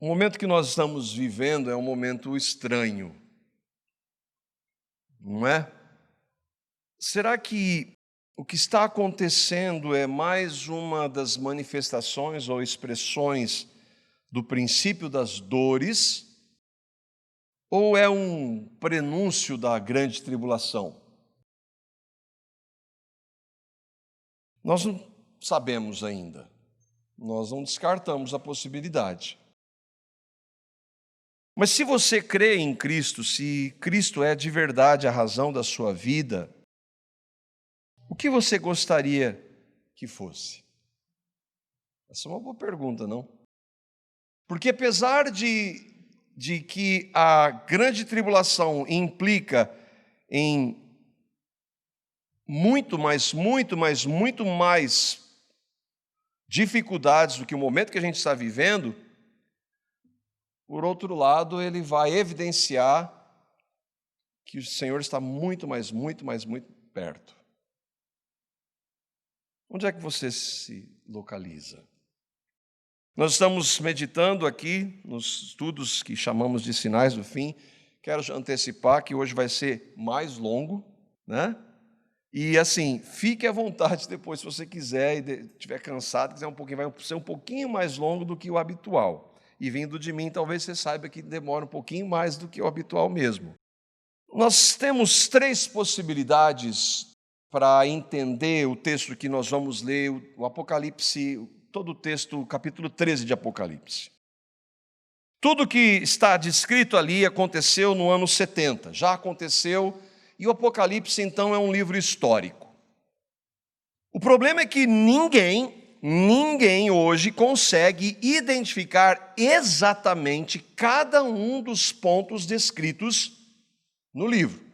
O momento que nós estamos vivendo é um momento estranho, não é? Será que o que está acontecendo é mais uma das manifestações ou expressões do princípio das dores, ou é um prenúncio da grande tribulação? Nós não sabemos ainda, nós não descartamos a possibilidade. Mas se você crê em Cristo, se Cristo é de verdade a razão da sua vida, o que você gostaria que fosse? Essa é uma boa pergunta, não? Porque apesar de que a grande tribulação implica em muito mais dificuldades do que o momento que a gente está vivendo, por outro lado, ele vai evidenciar que o Senhor está muito perto. Onde é que você se localiza? Nós estamos meditando aqui nos estudos que chamamos de sinais do fim. Quero antecipar que hoje vai ser mais longo, né? E assim, fique à vontade depois, se você quiser e estiver cansado, quiser vai ser um pouquinho mais longo do que o habitual. E vindo de mim, talvez você saiba que demora um pouquinho mais do que o habitual mesmo. Nós temos 3 possibilidades para entender o texto que nós vamos ler, o Apocalipse, todo o texto, capítulo 13 de Apocalipse. Tudo que está descrito ali aconteceu no ano 70, já aconteceu, e o Apocalipse, então, é um livro histórico. O problema é que ninguém hoje consegue identificar exatamente cada um dos pontos descritos no livro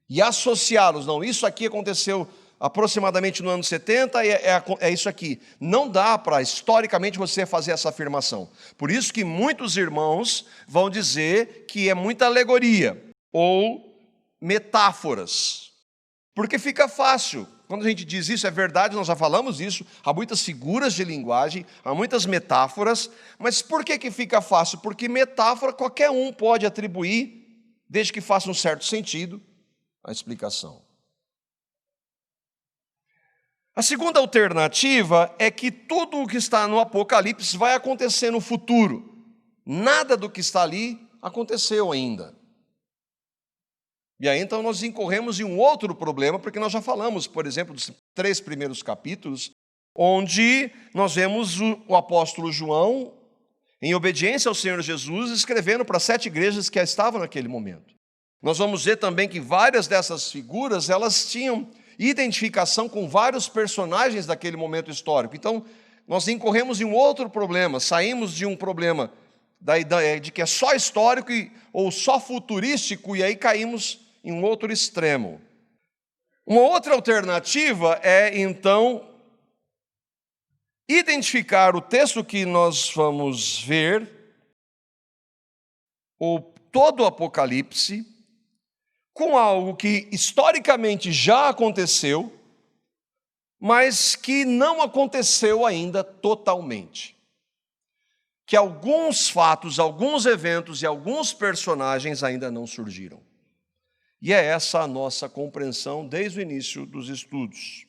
e associá-los. Não, isso aqui aconteceu aproximadamente no ano 70, é isso aqui. Não dá para, historicamente, você fazer essa afirmação. Por isso que muitos irmãos vão dizer que é muita alegoria ou metáforas, porque fica fácil. Quando a gente diz isso, é verdade, nós já falamos isso, há muitas figuras de linguagem, há muitas metáforas, mas por que fica fácil? Porque metáfora qualquer um pode atribuir, desde que faça um certo sentido, a explicação. A segunda alternativa é que tudo o que está no Apocalipse vai acontecer no futuro. Nada do que está ali aconteceu ainda. E aí, então, nós incorremos em um outro problema, porque nós já falamos, por exemplo, dos 3 primeiros capítulos, onde nós vemos o apóstolo João, em obediência ao Senhor Jesus, escrevendo para 7 igrejas que estavam naquele momento. Nós vamos ver também que várias dessas figuras, elas tinham identificação com vários personagens daquele momento histórico. Então, nós incorremos em um outro problema, saímos de um problema da ideia de que é só histórico ou só futurístico, e aí caímos em um outro extremo. Uma outra alternativa é, então, identificar o texto que nós vamos ver, ou todo o Apocalipse, com algo que historicamente já aconteceu, mas que não aconteceu ainda totalmente. Que alguns fatos, alguns eventos e alguns personagens ainda não surgiram. E é essa a nossa compreensão desde o início dos estudos.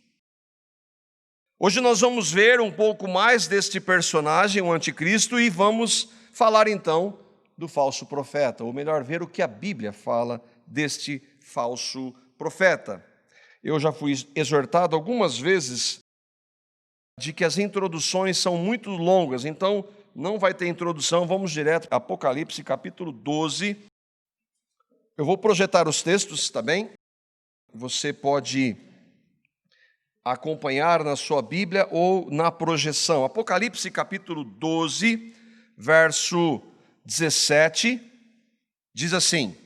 Hoje nós vamos ver um pouco mais deste personagem, o anticristo, e vamos falar então do falso profeta, ou melhor, ver o que a Bíblia fala deste falso profeta. Eu já fui exortado algumas vezes de que as introduções são muito longas, então não vai ter introdução, vamos direto a Apocalipse capítulo 12. Eu vou projetar os textos, tá bem? Você pode acompanhar na sua Bíblia ou na projeção. Apocalipse capítulo 12, verso 17, diz assim: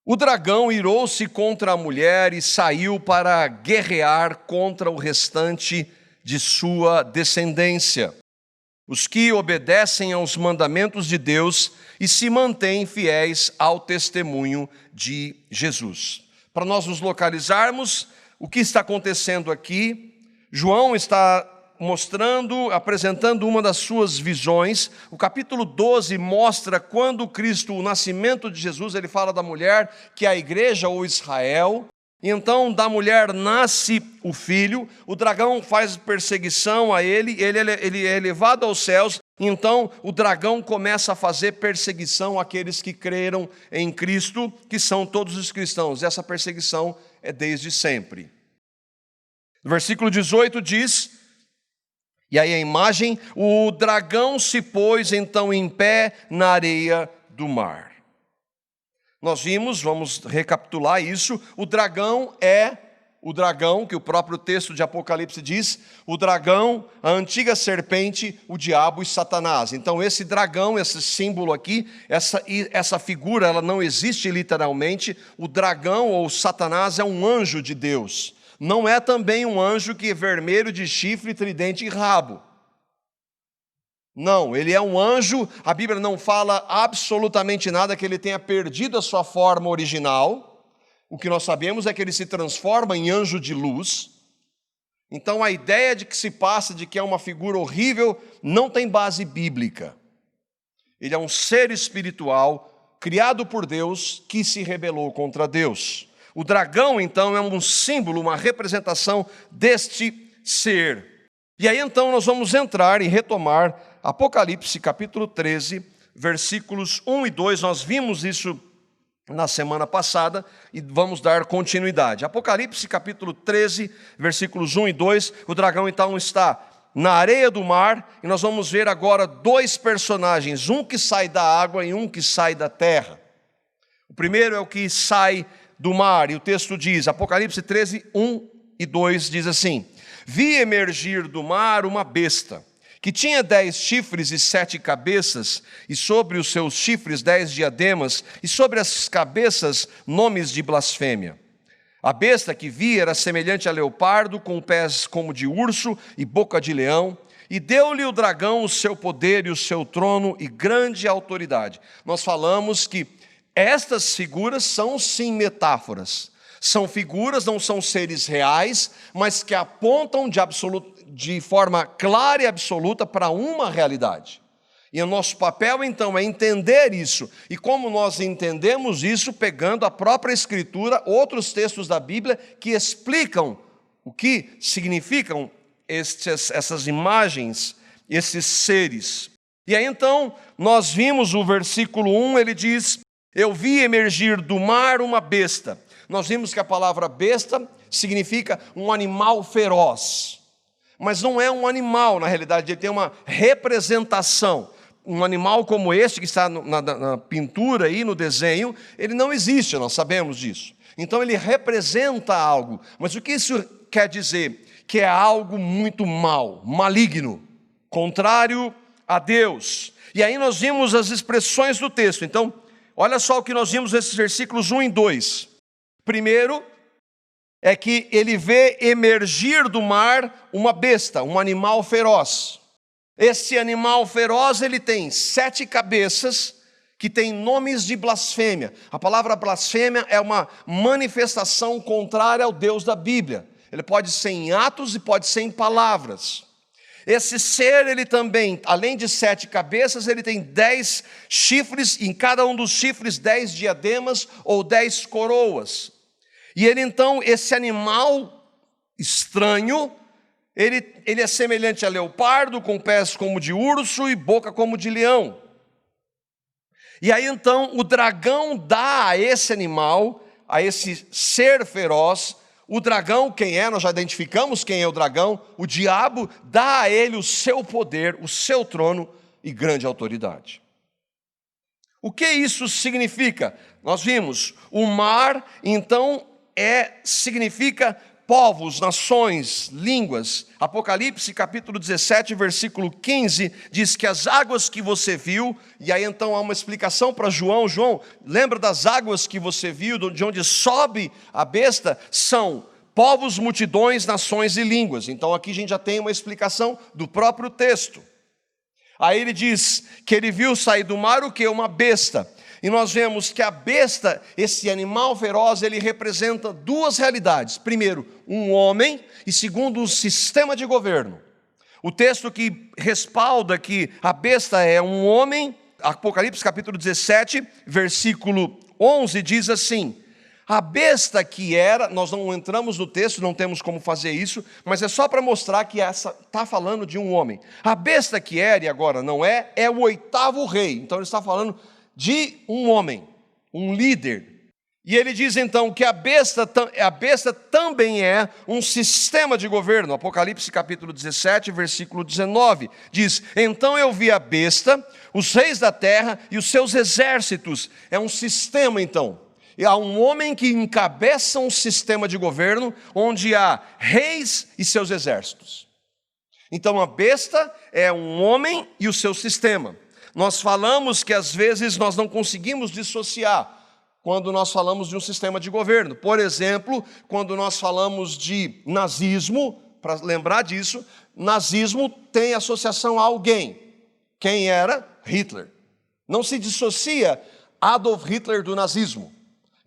O dragão irou-se contra a mulher e saiu para guerrear contra o restante de sua descendência, os que obedecem aos mandamentos de Deus e se mantêm fiéis ao testemunho de Jesus. Para nós nos localizarmos, o que está acontecendo aqui? João está apresentando uma das suas visões. O capítulo 12 mostra quando Cristo, o nascimento de Jesus, ele fala da mulher, que é a igreja ou Israel. E então da mulher nasce o filho, o dragão faz perseguição a ele é levado aos céus. Então o dragão começa a fazer perseguição àqueles que creram em Cristo, que são todos os cristãos. Essa perseguição é desde sempre. O versículo 18 diz, e aí a imagem: o dragão se pôs então em pé na areia do mar. Nós vimos, vamos recapitular isso, o dragão é o dragão, que o próprio texto de Apocalipse diz, o dragão, a antiga serpente, o diabo e Satanás. Então esse dragão, esse símbolo aqui, essa figura, ela não existe literalmente. O dragão ou Satanás é um anjo de Deus. Não é também um anjo que é vermelho, de chifre, tridente e rabo. Não, ele é um anjo. A Bíblia não fala absolutamente nada que ele tenha perdido a sua forma original. O que nós sabemos é que ele se transforma em anjo de luz. Então a ideia de que se passa de que é uma figura horrível não tem base bíblica. Ele é um ser espiritual criado por Deus que se rebelou contra Deus. O dragão, então, é um símbolo, uma representação deste ser. E aí, então, nós vamos entrar e retomar Apocalipse, capítulo 13, versículos 1 e 2. Nós vimos isso na semana passada e vamos dar continuidade. Apocalipse, capítulo 13, versículos 1 e 2. O dragão, então, está na areia do mar e nós vamos ver agora dois personagens, um que sai da água e um que sai da terra. O primeiro é o que sai do mar, e o texto diz, Apocalipse 13, 1 e 2, diz assim: vi emergir do mar uma besta, que tinha 10 chifres e 7 cabeças, e sobre os seus chifres 10 diademas, e sobre as cabeças nomes de blasfêmia. A besta que vi era semelhante a leopardo, com pés como de urso e boca de leão, e deu-lhe o dragão o seu poder e o seu trono e grande autoridade. Nós falamos que estas figuras são sim metáforas, são figuras, não são seres reais, mas que apontam de forma clara e absoluta para uma realidade. E o nosso papel então é entender isso, e como nós entendemos isso, pegando a própria Escritura, outros textos da Bíblia que explicam o que significam essas imagens, esses seres. E aí então, nós vimos o versículo 1, ele diz: eu vi emergir do mar uma besta. Nós vimos que a palavra besta significa um animal feroz. Mas não é um animal, na realidade, ele tem uma representação. Um animal como este, que está na pintura aí, no desenho, ele não existe, nós sabemos disso. Então ele representa algo. Mas o que isso quer dizer? Que é algo muito mau, maligno, contrário a Deus. E aí nós vimos as expressões do texto. Então, olha só o que nós vimos nesses versículos 1 e 2. Primeiro, é que ele vê emergir do mar uma besta, um animal feroz. Esse animal feroz, ele tem 7 cabeças, que tem nomes de blasfêmia. A palavra blasfêmia é uma manifestação contrária ao Deus da Bíblia. Ele pode ser em atos e pode ser em palavras. Esse ser, ele também, além de 7 cabeças, ele tem 10 chifres, e em cada um dos chifres 10 diademas ou 10 coroas. E ele então, esse animal estranho, ele é semelhante a leopardo, com pés como de urso e boca como de leão. E aí então o dragão dá a esse animal, a esse ser feroz, o dragão, quem é? Nós já identificamos quem é o dragão. O diabo dá a ele o seu poder, o seu trono e grande autoridade. O que isso significa? Nós vimos, o mar então significa povos, nações, línguas. Apocalipse capítulo 17, versículo 15, diz que as águas que você viu, e aí então há uma explicação para João. João, lembra das águas que você viu, de onde sobe a besta? São povos, multidões, nações e línguas. Então aqui a gente já tem uma explicação do próprio texto. Aí ele diz que ele viu sair do mar o quê? Uma besta. E nós vemos que a besta, esse animal feroz, ele representa 2 realidades. Primeiro, um homem, e segundo, um sistema de governo. O texto que respalda que a besta é um homem, Apocalipse capítulo 17, versículo 11, diz assim: a besta que era, nós não entramos no texto, não temos como fazer isso, mas é só para mostrar que essa está falando de um homem. A besta que era e agora não é, é o oitavo rei. Então ele está falando de um homem, um líder. E ele diz então que a besta também é um sistema de governo. Apocalipse capítulo 17, versículo 19, diz: então eu vi a besta, os reis da terra e os seus exércitos. É um sistema então. E há um homem que encabeça um sistema de governo onde há reis e seus exércitos. Então a besta é um homem e o seu sistema. Nós falamos que às vezes nós não conseguimos dissociar quando nós falamos de um sistema de governo. Por exemplo, quando nós falamos de nazismo, para lembrar disso, nazismo tem associação a alguém. Quem era? Hitler. Não se dissocia Adolf Hitler do nazismo.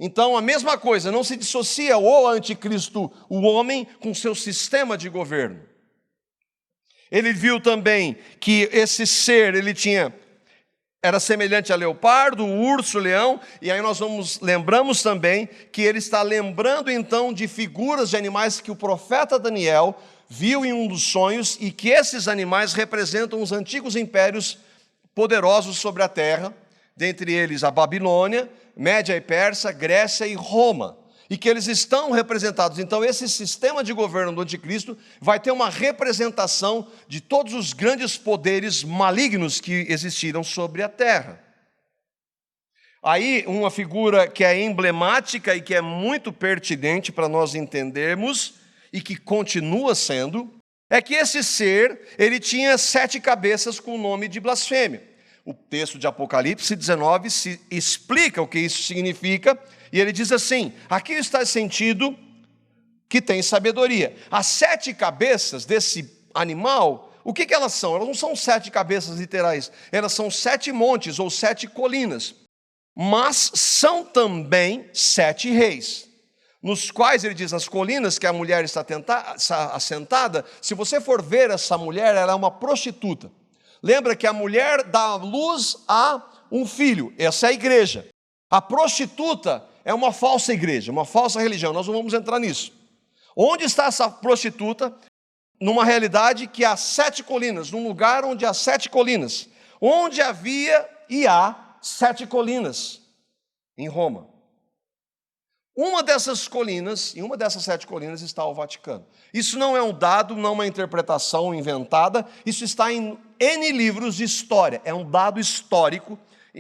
Então, a mesma coisa, não se dissocia o anticristo, o homem, com seu sistema de governo. Ele viu também que esse ser, era semelhante a leopardo, urso, leão, e aí lembramos também que ele está lembrando então de figuras de animais que o profeta Daniel viu em um dos sonhos, e que esses animais representam os antigos impérios poderosos sobre a terra, dentre eles a Babilônia, Média e Pérsia, Grécia e Roma, e que eles estão representados. Então esse sistema de governo do anticristo vai ter uma representação de todos os grandes poderes malignos que existiram sobre a terra. Aí uma figura que é emblemática e que é muito pertinente para nós entendermos, e que continua sendo, é que esse ser, ele tinha 7 cabeças com o nome de blasfêmia. O texto de Apocalipse 19 se explica o que isso significa, e ele diz assim: aqui está sentido que tem sabedoria. As 7 cabeças desse animal, o que elas são? Elas não são 7 cabeças literais, elas são 7 montes ou 7 colinas, mas são também 7 reis, nos quais ele diz, nas colinas que a mulher está assentada. Se você for ver essa mulher, ela é uma prostituta. Lembra que a mulher dá luz a um filho, essa é a igreja. A prostituta é uma falsa igreja, uma falsa religião, nós não vamos entrar nisso. Onde está essa prostituta? Numa realidade que há 7 colinas, num lugar onde há 7 colinas, onde havia e há 7 colinas, em Roma. Uma dessas colinas, em uma dessas 7 colinas está o Vaticano. Isso não é um dado, não é uma interpretação inventada, isso está em N livros de história, é um dado histórico.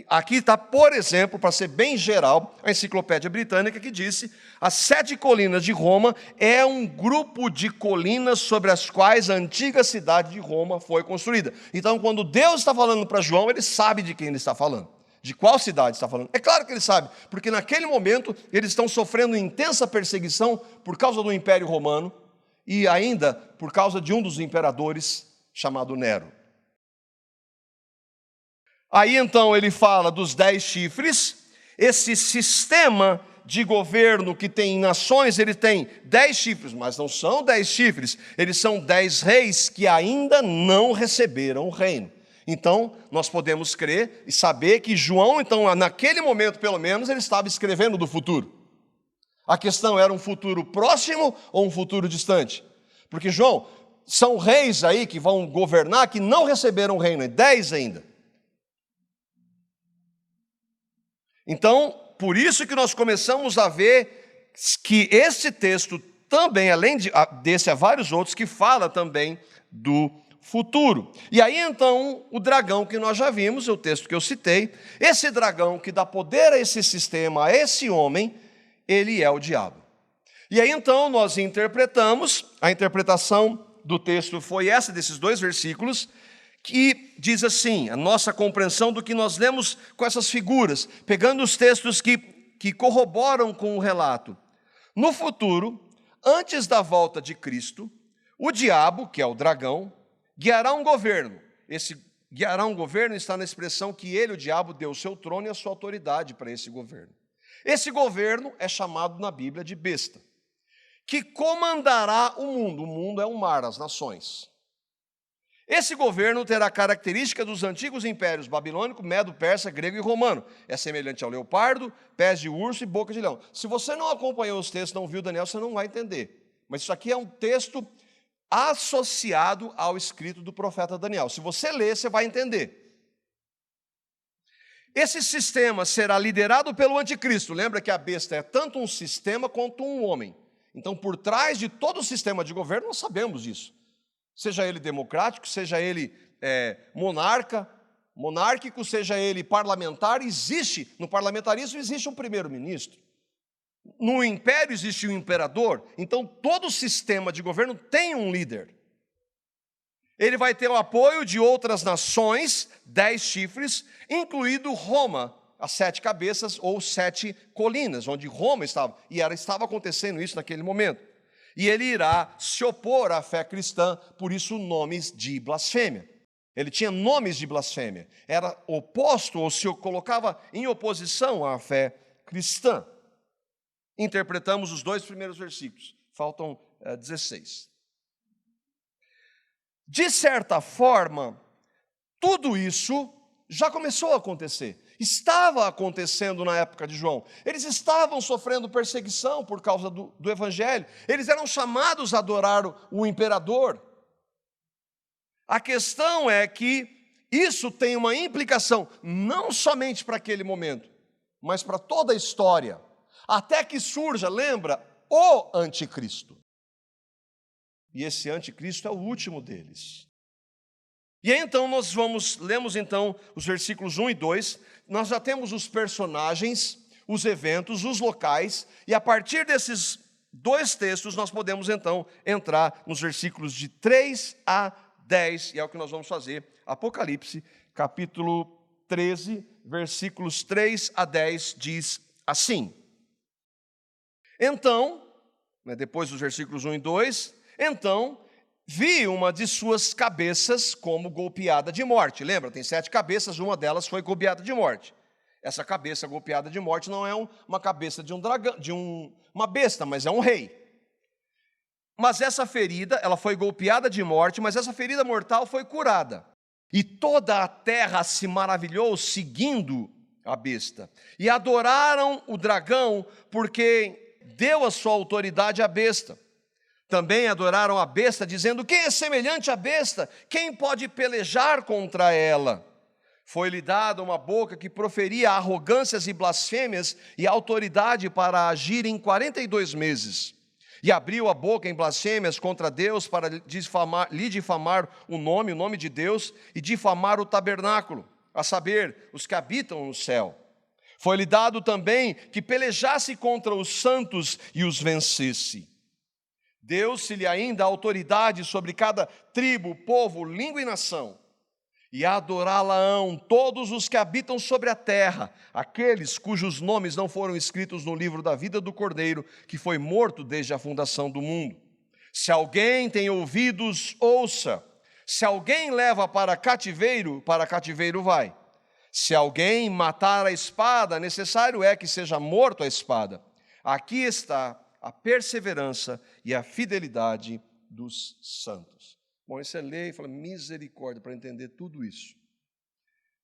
Aqui está, por exemplo, para ser bem geral, a Enciclopédia Britânica, que disse: as 7 colinas de Roma é um grupo de colinas sobre as quais a antiga cidade de Roma foi construída. Então, quando Deus está falando para João, ele sabe de quem ele está falando. De qual cidade está falando? É claro que ele sabe, porque naquele momento eles estão sofrendo intensa perseguição por causa do Império Romano e ainda por causa de um dos imperadores chamado Nero. Aí então ele fala dos 10 chifres, esse sistema de governo que tem nações, ele tem 10 chifres, mas não são 10 chifres, eles são 10 reis que ainda não receberam o reino. Então, nós podemos crer e saber que João, então, naquele momento, pelo menos, ele estava escrevendo do futuro. A questão era um futuro próximo ou um futuro distante? Porque, João, são reis aí que vão governar que não receberam o reino, 10 ainda. Então, por isso que nós começamos a ver que esse texto também, além desse, há vários outros, que fala também do futuro. E aí então o dragão que nós já vimos, o texto que eu citei, esse dragão que dá poder a esse sistema, a esse homem, ele é o diabo. E aí então nós interpretamos, a interpretação do texto foi essa, desses 2 versículos, que diz assim, a nossa compreensão do que nós lemos com essas figuras, pegando os textos que corroboram com o relato. No futuro, antes da volta de Cristo, o diabo, que é o dragão, guiará um governo. Esse guiará um governo está na expressão que ele, o diabo, deu o seu trono e a sua autoridade para esse governo. Esse governo é chamado na Bíblia de besta, que comandará o mundo. O mundo é o mar, as nações. Esse governo terá característica dos antigos impérios babilônico, medo, persa, grego e romano. É semelhante ao leopardo, pés de urso e boca de leão. Se você não acompanhou os textos, não viu Daniel, você não vai entender. Mas isso aqui é um texto associado ao escrito do profeta Daniel. Se você ler, você vai entender. Esse sistema será liderado pelo anticristo. Lembra que a besta é tanto um sistema quanto um homem. Então, por trás de todo o sistema de governo, nós sabemos disso. Seja ele democrático, seja ele monárquico, seja ele parlamentar, no parlamentarismo existe um primeiro-ministro. No império existe um imperador. Então, todo sistema de governo tem um líder. Ele vai ter o apoio de outras nações, 10 chifres, incluído Roma, as 7 cabeças ou 7 colinas, onde Roma estava. E estava acontecendo isso naquele momento. E ele irá se opor à fé cristã, por isso nomes de blasfêmia. Ele tinha nomes de blasfêmia. Era oposto ou se colocava em oposição à fé cristã. Interpretamos os 2 primeiros versículos. Faltam 16. De certa forma, tudo isso já começou a acontecer. Estava acontecendo na época de João. Eles estavam sofrendo perseguição por causa do evangelho. Eles eram chamados a adorar o imperador. A questão é que isso tem uma implicação, não somente para aquele momento, mas para toda a história. Até que surja, lembra, o anticristo. E esse anticristo é o último deles. E aí, então, lemos então os versículos 1 e 2, nós já temos os personagens, os eventos, os locais, e a partir desses 2 textos nós podemos então entrar nos versículos de 3 a 10, e é o que nós vamos fazer. Apocalipse, capítulo 13, versículos 3 a 10, diz assim. Então, depois dos versículos 1 e 2, então, vi uma de suas cabeças como golpeada de morte. Lembra, tem 7 cabeças, uma delas foi golpeada de morte. Essa cabeça golpeada de morte não é uma cabeça de um dragão, uma besta, mas é um rei. Mas essa ferida, ela foi golpeada de morte, mas essa ferida mortal foi curada. E toda a terra se maravilhou seguindo a besta. E adoraram o dragão, porque deu a sua autoridade à besta. Também adoraram a besta, dizendo: quem é semelhante à besta? Quem pode pelejar contra ela? Foi-lhe dada uma boca que proferia arrogâncias e blasfêmias e autoridade para agir em 42 meses. E abriu a boca em blasfêmias contra Deus para lhe difamar o nome de Deus, e difamar o tabernáculo, a saber, os que habitam no céu. Foi-lhe dado também que pelejasse contra os santos e os vencesse. Deu-se-lhe ainda autoridade sobre cada tribo, povo, língua e nação. E adorá-la-ão todos os que habitam sobre a terra, aqueles cujos nomes não foram escritos no livro da vida do Cordeiro, que foi morto desde a fundação do mundo. Se alguém tem ouvidos, ouça. Se alguém leva para cativeiro vai. Se alguém matar a espada, necessário é que seja morto a espada. Aqui está a perseverança e a fidelidade dos santos. Bom, aí você lê e fala, misericórdia, para entender tudo isso.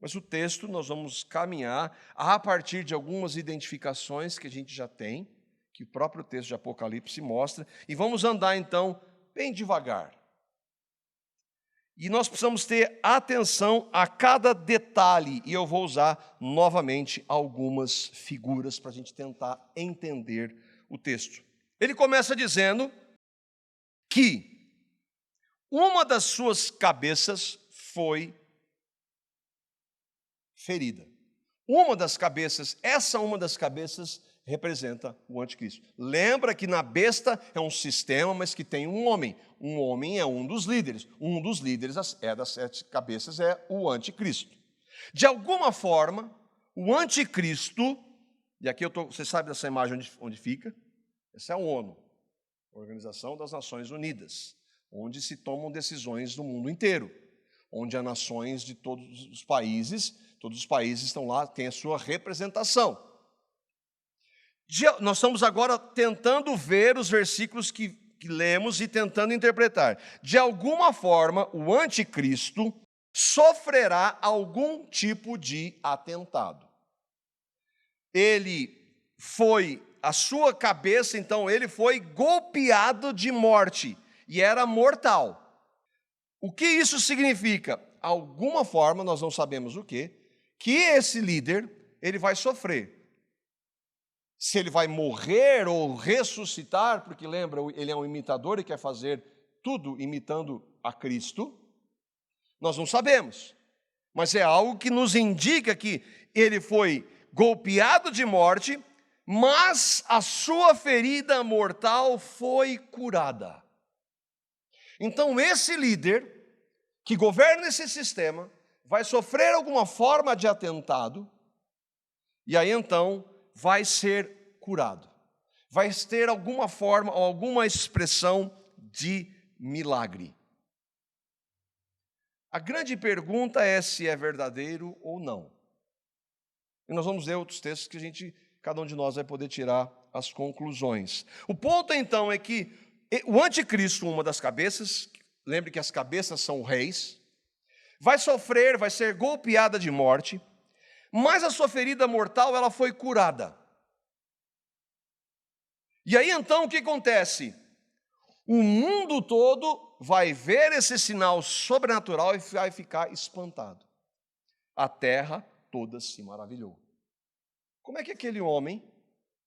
Mas o texto nós vamos caminhar a partir de algumas identificações que a gente já tem, que o próprio texto de Apocalipse mostra, e vamos andar então bem devagar. E nós precisamos ter atenção a cada detalhe, e eu vou usar novamente algumas figuras para a gente tentar entender o texto. Ele começa dizendo que uma das suas cabeças foi ferida. Uma das cabeças representa o anticristo. Lembra que na besta é um sistema, mas que tem um homem. Um homem é um dos líderes. Um dos líderes das 7 cabeças é o anticristo. De alguma forma, o anticristo, e aqui você sabe dessa imagem onde fica? Essa é a ONU, a Organização das Nações Unidas, onde se tomam decisões no mundo inteiro, onde há nações de todos os países estão lá, têm a sua representação. Nós estamos agora tentando ver os versículos que que lemos e tentando interpretar. De alguma forma, o anticristo sofrerá algum tipo de atentado. A sua cabeça, então, ele foi golpeado de morte e era mortal. O que isso significa? Alguma forma, nós não sabemos o que esse líder, ele vai sofrer. Se ele vai morrer ou ressuscitar, porque lembra, ele é um imitador e quer fazer tudo imitando a Cristo, nós não sabemos. Mas é algo que nos indica que ele foi golpeado de morte, mas a sua ferida mortal foi curada. Então esse líder que governa esse sistema vai sofrer alguma forma de atentado, e aí então vai ser curado. Vai ter alguma forma ou alguma expressão de milagre. A grande pergunta é se é verdadeiro ou não. E nós vamos ler outros textos que cada um de nós vai poder tirar as conclusões. O ponto então é que o anticristo, uma das cabeças, lembre que as cabeças são reis, vai sofrer, vai ser golpeada de morte, mas a sua ferida mortal ela foi curada. E aí então o que acontece? O mundo todo vai ver esse sinal sobrenatural e vai ficar espantado. A terra toda se maravilhou. Como é que aquele homem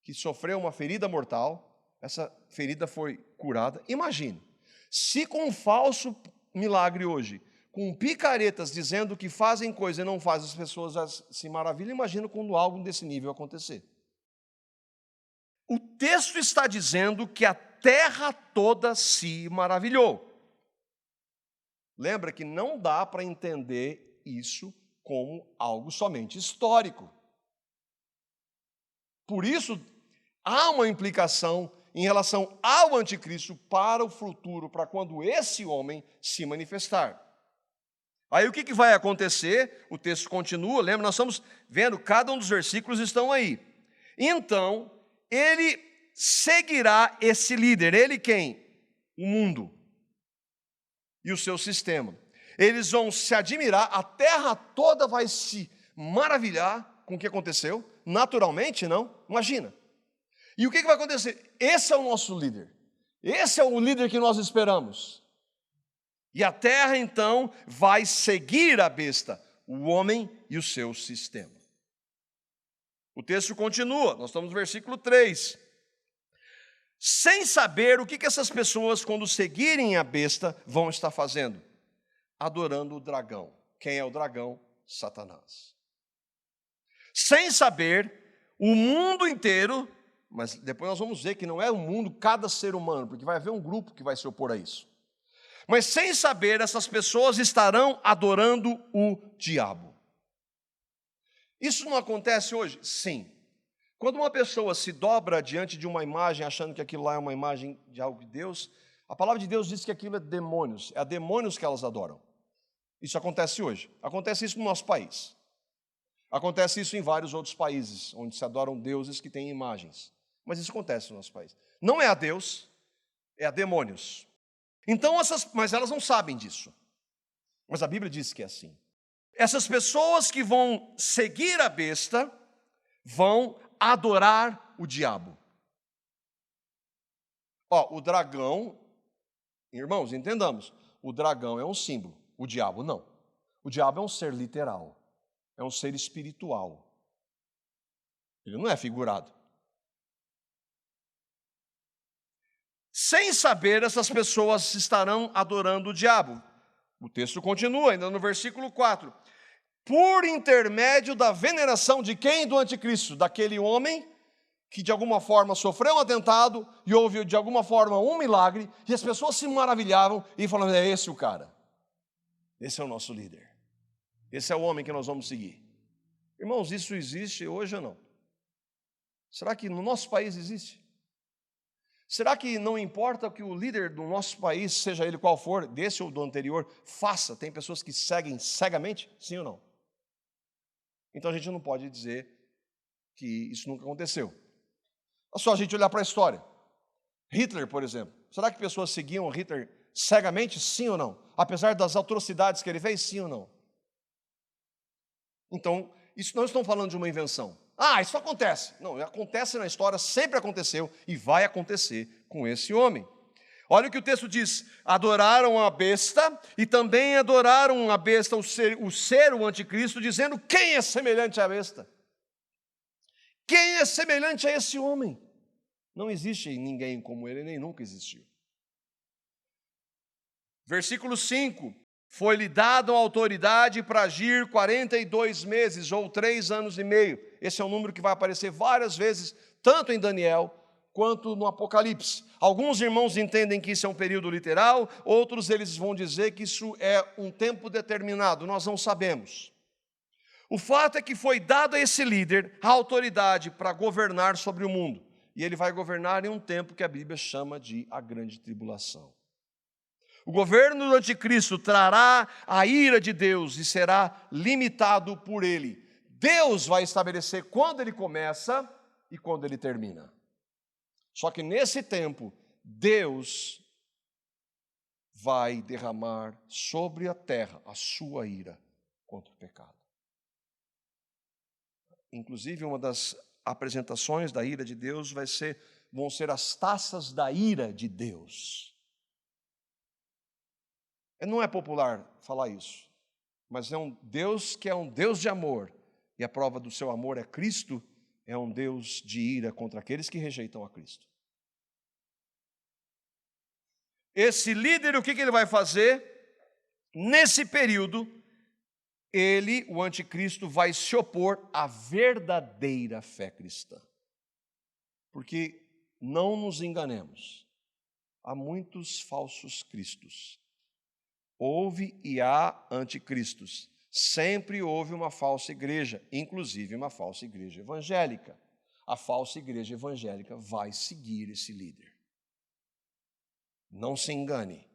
que sofreu uma ferida mortal, essa ferida foi curada? Imagine, se com um falso milagre hoje, com picaretas dizendo que fazem coisa e não fazem, as pessoas se maravilham, imagina quando algo desse nível acontecer. O texto está dizendo que a terra toda se maravilhou. Lembra que não dá para entender isso como algo somente histórico. Por isso, há uma implicação em relação ao anticristo para o futuro, para quando esse homem se manifestar. Aí o que vai acontecer? O texto continua, lembra? Nós estamos vendo, cada um dos versículos estão aí. Então, ele seguirá esse líder. Ele quem? O mundo e o seu sistema. Eles vão se admirar, a terra toda vai se maravilhar com o que aconteceu. Naturalmente, não? Imagina. E o que vai acontecer? Esse é o nosso líder. Esse é o líder que nós esperamos. E a terra, então, vai seguir a besta, o homem e o seu sistema. O texto continua, nós estamos no versículo 3. Sem saber o que essas pessoas, quando seguirem a besta, vão estar fazendo? Adorando o dragão. Quem é o dragão? Satanás. Sem saber, o mundo inteiro, mas depois nós vamos ver que não é o mundo, cada ser humano, porque vai haver um grupo que vai se opor a isso. Mas sem saber, essas pessoas estarão adorando o diabo. Isso não acontece hoje? Sim. Quando uma pessoa se dobra diante de uma imagem, achando que aquilo lá é uma imagem de algo de Deus, a palavra de Deus diz que aquilo é demônios, é a demônios que elas adoram. Isso acontece hoje. Acontece isso no nosso país. Acontece isso em vários outros países, onde se adoram deuses que têm imagens. Mas isso acontece no nosso país. Não é a Deus, é a demônios. Então, mas elas não sabem disso. Mas a Bíblia diz que é assim. Essas pessoas que vão seguir a besta vão adorar o diabo. O dragão, irmãos, entendamos, o dragão é um símbolo, o diabo não. O diabo é um ser literal, é um ser espiritual. Ele não é figurado. Sem saber, essas pessoas estarão adorando o diabo. O texto continua, ainda no versículo 4. Por intermédio da veneração de quem? Do anticristo, daquele homem que de alguma forma sofreu um atentado e houve de alguma forma um milagre, e as pessoas se maravilhavam e falavam, é esse o cara. Esse é o nosso líder. Esse é o homem que nós vamos seguir. Irmãos, isso existe hoje ou não? Será que no nosso país existe? Será que não importa o que o líder do nosso país, seja ele qual for, desse ou do anterior, faça? Tem pessoas que seguem cegamente? Sim ou não? Então a gente não pode dizer que isso nunca aconteceu. É só a gente olhar para a história. Hitler, por exemplo. Será que pessoas seguiam Hitler cegamente? Sim ou não? Apesar das atrocidades que ele fez, sim ou não? Então, isso não estamos falando de uma invenção. Isso acontece. Não, acontece na história, sempre aconteceu e vai acontecer com esse homem. Olha o que o texto diz: adoraram a besta e também adoraram a besta, o anticristo, dizendo: quem é semelhante à besta? Quem é semelhante a esse homem? Não existe ninguém como ele, nem nunca existiu. Versículo 5: foi-lhe dada a autoridade para agir 42 meses, ou 3 anos e meio. Esse é um número que vai aparecer várias vezes, tanto em Daniel quanto no Apocalipse. Alguns irmãos entendem que isso é um período literal, outros eles vão dizer que isso é um tempo determinado, nós não sabemos. O fato é que foi dado a esse líder a autoridade para governar sobre o mundo, e ele vai governar em um tempo que a Bíblia chama de a grande tribulação. O governo do anticristo trará a ira de Deus e será limitado por ele. Deus vai estabelecer quando ele começa e quando ele termina. Só que nesse tempo, Deus vai derramar sobre a terra a sua ira contra o pecado. Inclusive, uma das apresentações da ira de Deus vão ser as taças da ira de Deus. Não é popular falar isso, mas é um Deus que é um Deus de amor, e a prova do seu amor é Cristo, é um Deus de ira contra aqueles que rejeitam a Cristo. Esse líder, o que ele vai fazer? Nesse período, o anticristo, vai se opor à verdadeira fé cristã. Porque, não nos enganemos, há muitos falsos cristos. Houve e há anticristos. Sempre houve uma falsa igreja, inclusive uma falsa igreja evangélica. A falsa igreja evangélica vai seguir esse líder. Não se engane.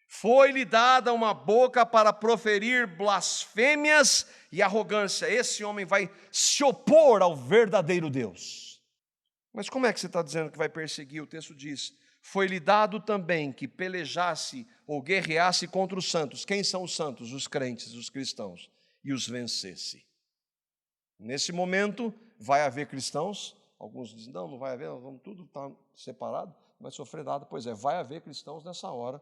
Foi-lhe dada uma boca para proferir blasfêmias e arrogância. Esse homem vai se opor ao verdadeiro Deus. Mas como é que você está dizendo que vai perseguir? O texto diz: foi-lhe dado também que pelejasse ou guerreasse contra os santos. Quem são os santos? Os crentes, os cristãos. E os vencesse. Nesse momento, vai haver cristãos. Alguns dizem: não vai haver, vamos tudo estar separado, não vai sofrer nada. Pois é, vai haver cristãos nessa hora.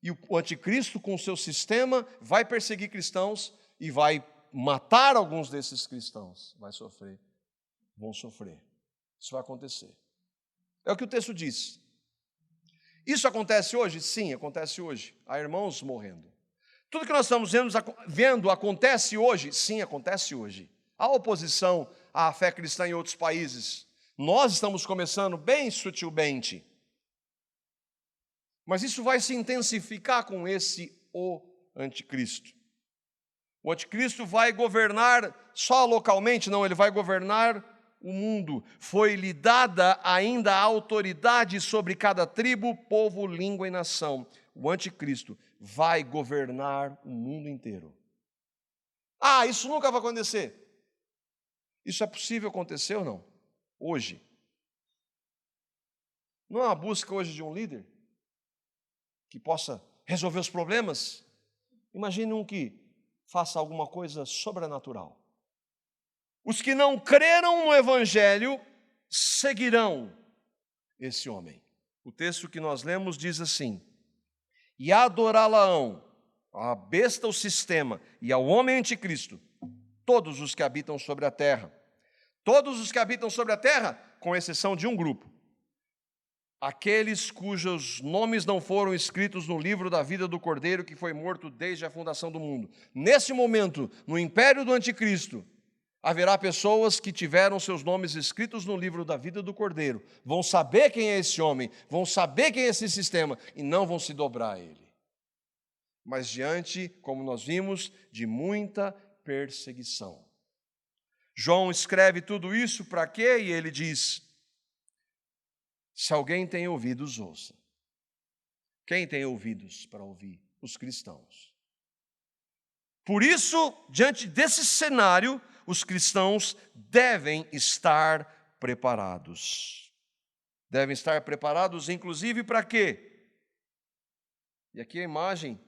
E o anticristo, com o seu sistema, vai perseguir cristãos e vai matar alguns desses cristãos. Vão sofrer. Isso vai acontecer. É o que o texto diz. Isso acontece hoje? Sim, acontece hoje. Há irmãos morrendo. Tudo que nós estamos vendo acontece hoje? Sim, acontece hoje. Há oposição à fé cristã em outros países. Nós estamos começando bem sutilmente. Mas isso vai se intensificar com o anticristo. O anticristo vai governar só localmente? Não, ele vai governar o mundo. Foi-lhe dada ainda a autoridade sobre cada tribo, povo, língua e nação. O anticristo vai governar o mundo inteiro. Isso nunca vai acontecer. Isso é possível acontecer ou não? Hoje. Não é uma busca hoje de um líder que possa resolver os problemas? Imagine um que faça alguma coisa sobrenatural. Os que não creram no Evangelho seguirão esse homem. O texto que nós lemos diz assim: e adorá-la-ão, a besta, o sistema, e ao homem anticristo, todos os que habitam sobre a terra. Todos os que habitam sobre a terra, com exceção de um grupo. Aqueles cujos nomes não foram escritos no livro da vida do Cordeiro, que foi morto desde a fundação do mundo. Nesse momento, no império do anticristo, haverá pessoas que tiveram seus nomes escritos no livro da vida do Cordeiro, vão saber quem é esse homem, vão saber quem é esse sistema, e não vão se dobrar a ele. Mas diante, como nós vimos, de muita perseguição. João escreve tudo isso para quê? E ele diz: se alguém tem ouvidos, ouça. Quem tem ouvidos para ouvir? Os cristãos. Por isso, diante desse cenário, os cristãos devem estar preparados. Devem estar preparados, inclusive, para quê? E aqui a imagem.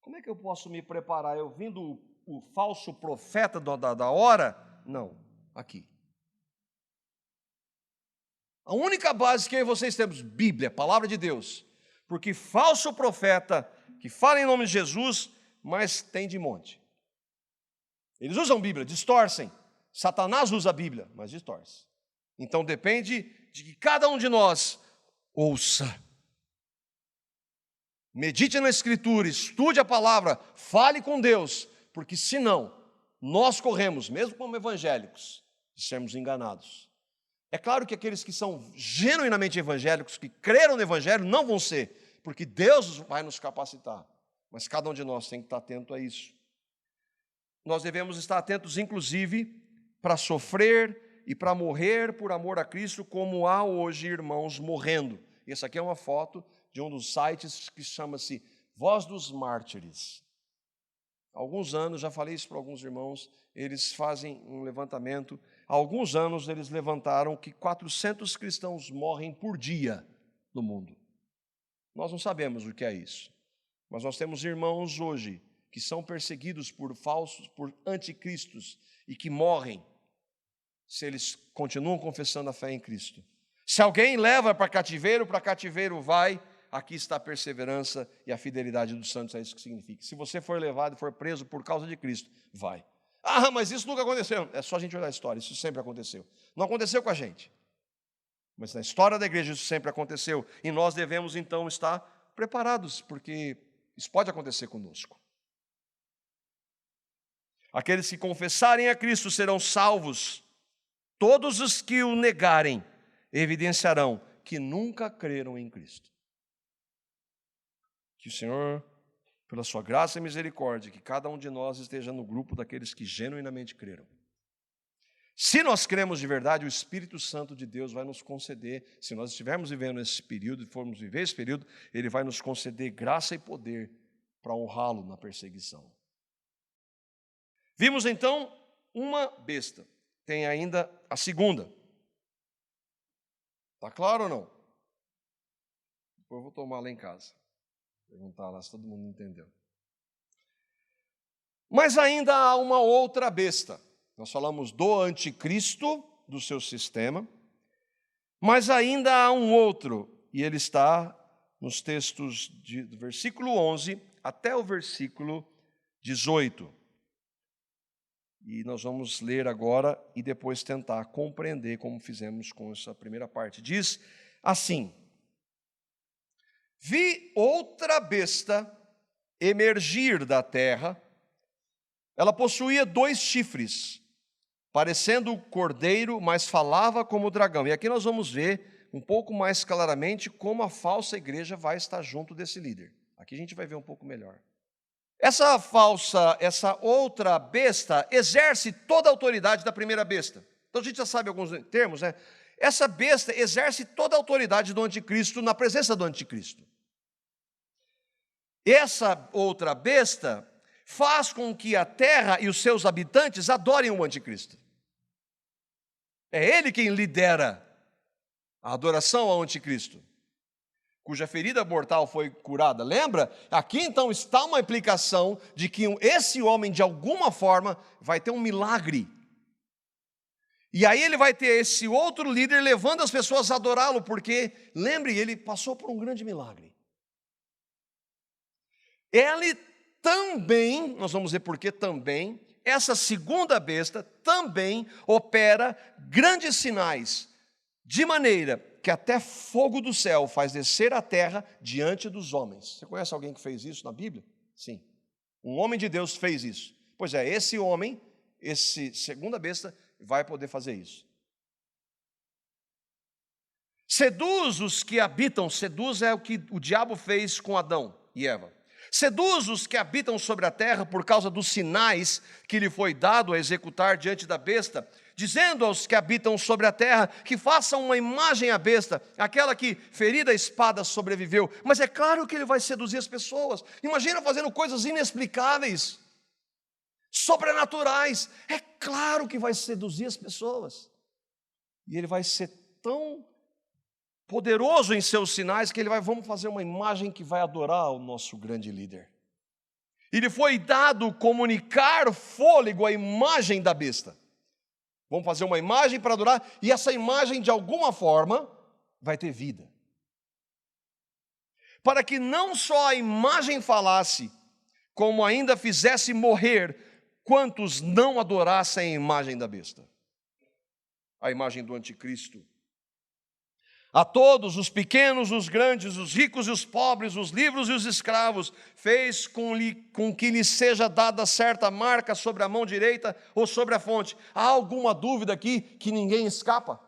Como é que eu posso me preparar? Eu vindo o falso profeta da hora? Não, aqui. A única base que eu e vocês temos, Bíblia, Palavra de Deus. Porque falso profeta, que fala em nome de Jesus, mas tem de monte. Eles usam Bíblia, distorcem. Satanás usa a Bíblia, mas distorce. Então depende de que cada um de nós ouça. Medite na Escritura, estude a palavra, fale com Deus, porque senão nós corremos, mesmo como evangélicos, de sermos enganados. É claro que aqueles que são genuinamente evangélicos, que creram no Evangelho, não vão ser, porque Deus vai nos capacitar. Mas cada um de nós tem que estar atento a isso. Nós devemos estar atentos, inclusive, para sofrer e para morrer por amor a Cristo, como há hoje irmãos morrendo. Essa aqui é uma foto de um dos sites que chama-se Voz dos Mártires. Há alguns anos, já falei isso para alguns irmãos, eles fazem um levantamento. Há alguns anos eles levantaram que 400 cristãos morrem por dia no mundo. Nós não sabemos o que é isso, mas nós temos irmãos hoje que são perseguidos por falsos, por anticristos e que morrem se eles continuam confessando a fé em Cristo. Se alguém leva para cativeiro vai. Aqui está a perseverança e a fidelidade dos santos, é isso que significa. Se você for levado e for preso por causa de Cristo, vai. Ah, mas isso nunca aconteceu. É só a gente olhar a história, isso sempre aconteceu. Não aconteceu com a gente, mas na história da igreja isso sempre aconteceu. E nós devemos então estar preparados, porque isso pode acontecer conosco. Aqueles que confessarem a Cristo serão salvos. Todos os que o negarem evidenciarão que nunca creram em Cristo. Que o Senhor, pela sua graça e misericórdia, que cada um de nós esteja no grupo daqueles que genuinamente creram. Se nós cremos de verdade, o Espírito Santo de Deus vai nos conceder, se nós estivermos vivendo esse período e formos viver esse período, Ele vai nos conceder graça e poder para honrá-lo na perseguição. Vimos então uma besta. Tem ainda a segunda. Está claro ou não? Depois eu vou tomar lá em casa. Perguntar lá se todo mundo entendeu. Mas ainda há uma outra besta. Nós falamos do anticristo, do seu sistema, mas ainda há um outro, e ele está nos textos do versículo 11 até o versículo 18. E nós vamos ler agora e depois tentar compreender como fizemos com essa primeira parte. Diz assim: vi outra besta emergir da terra. Ela possuía 2 chifres, parecendo cordeiro, mas falava como dragão. E aqui nós vamos ver um pouco mais claramente como a falsa igreja vai estar junto desse líder. Aqui a gente vai ver um pouco melhor. Essa outra besta exerce toda a autoridade da primeira besta. Então a gente já sabe alguns termos, né? Essa besta exerce toda a autoridade do anticristo na presença do anticristo. Essa outra besta faz com que a terra e os seus habitantes adorem o anticristo. É ele quem lidera a adoração ao anticristo, cuja ferida mortal foi curada. Lembra? Aqui então está uma implicação de que esse homem, de alguma forma, vai ter um milagre. E aí ele vai ter esse outro líder levando as pessoas a adorá-lo, porque, lembre, ele passou por um grande milagre. Ele também, nós vamos ver por que também, essa segunda besta também opera grandes sinais, de maneira que até fogo do céu faz descer a terra diante dos homens. Você conhece alguém que fez isso na Bíblia? Sim. Um homem de Deus fez isso. Pois é, esse homem, esse segunda besta, vai poder fazer isso. Seduz os que habitam, seduz é o que o diabo fez com Adão e Eva. Seduz os que habitam sobre a terra por causa dos sinais que lhe foi dado a executar diante da besta, dizendo aos que habitam sobre a terra que façam uma imagem à besta, aquela que, ferida a espada, sobreviveu. Mas é claro que ele vai seduzir as pessoas. Imagina fazendo coisas inexplicáveis, sobrenaturais. É claro que vai seduzir as pessoas. E ele vai ser tão poderoso em seus sinais, que vamos fazer uma imagem que vai adorar o nosso grande líder. E lhe foi dado comunicar fôlego à imagem da besta. Vamos fazer uma imagem para adorar, e essa imagem, de alguma forma, vai ter vida. Para que não só a imagem falasse, como ainda fizesse morrer quantos não adorassem a imagem da besta. A imagem do anticristo. A todos, os pequenos, os grandes, os ricos e os pobres, os livres e os escravos, fez com que lhe seja dada certa marca sobre a mão direita ou sobre a fronte. Há alguma dúvida aqui que ninguém escapa?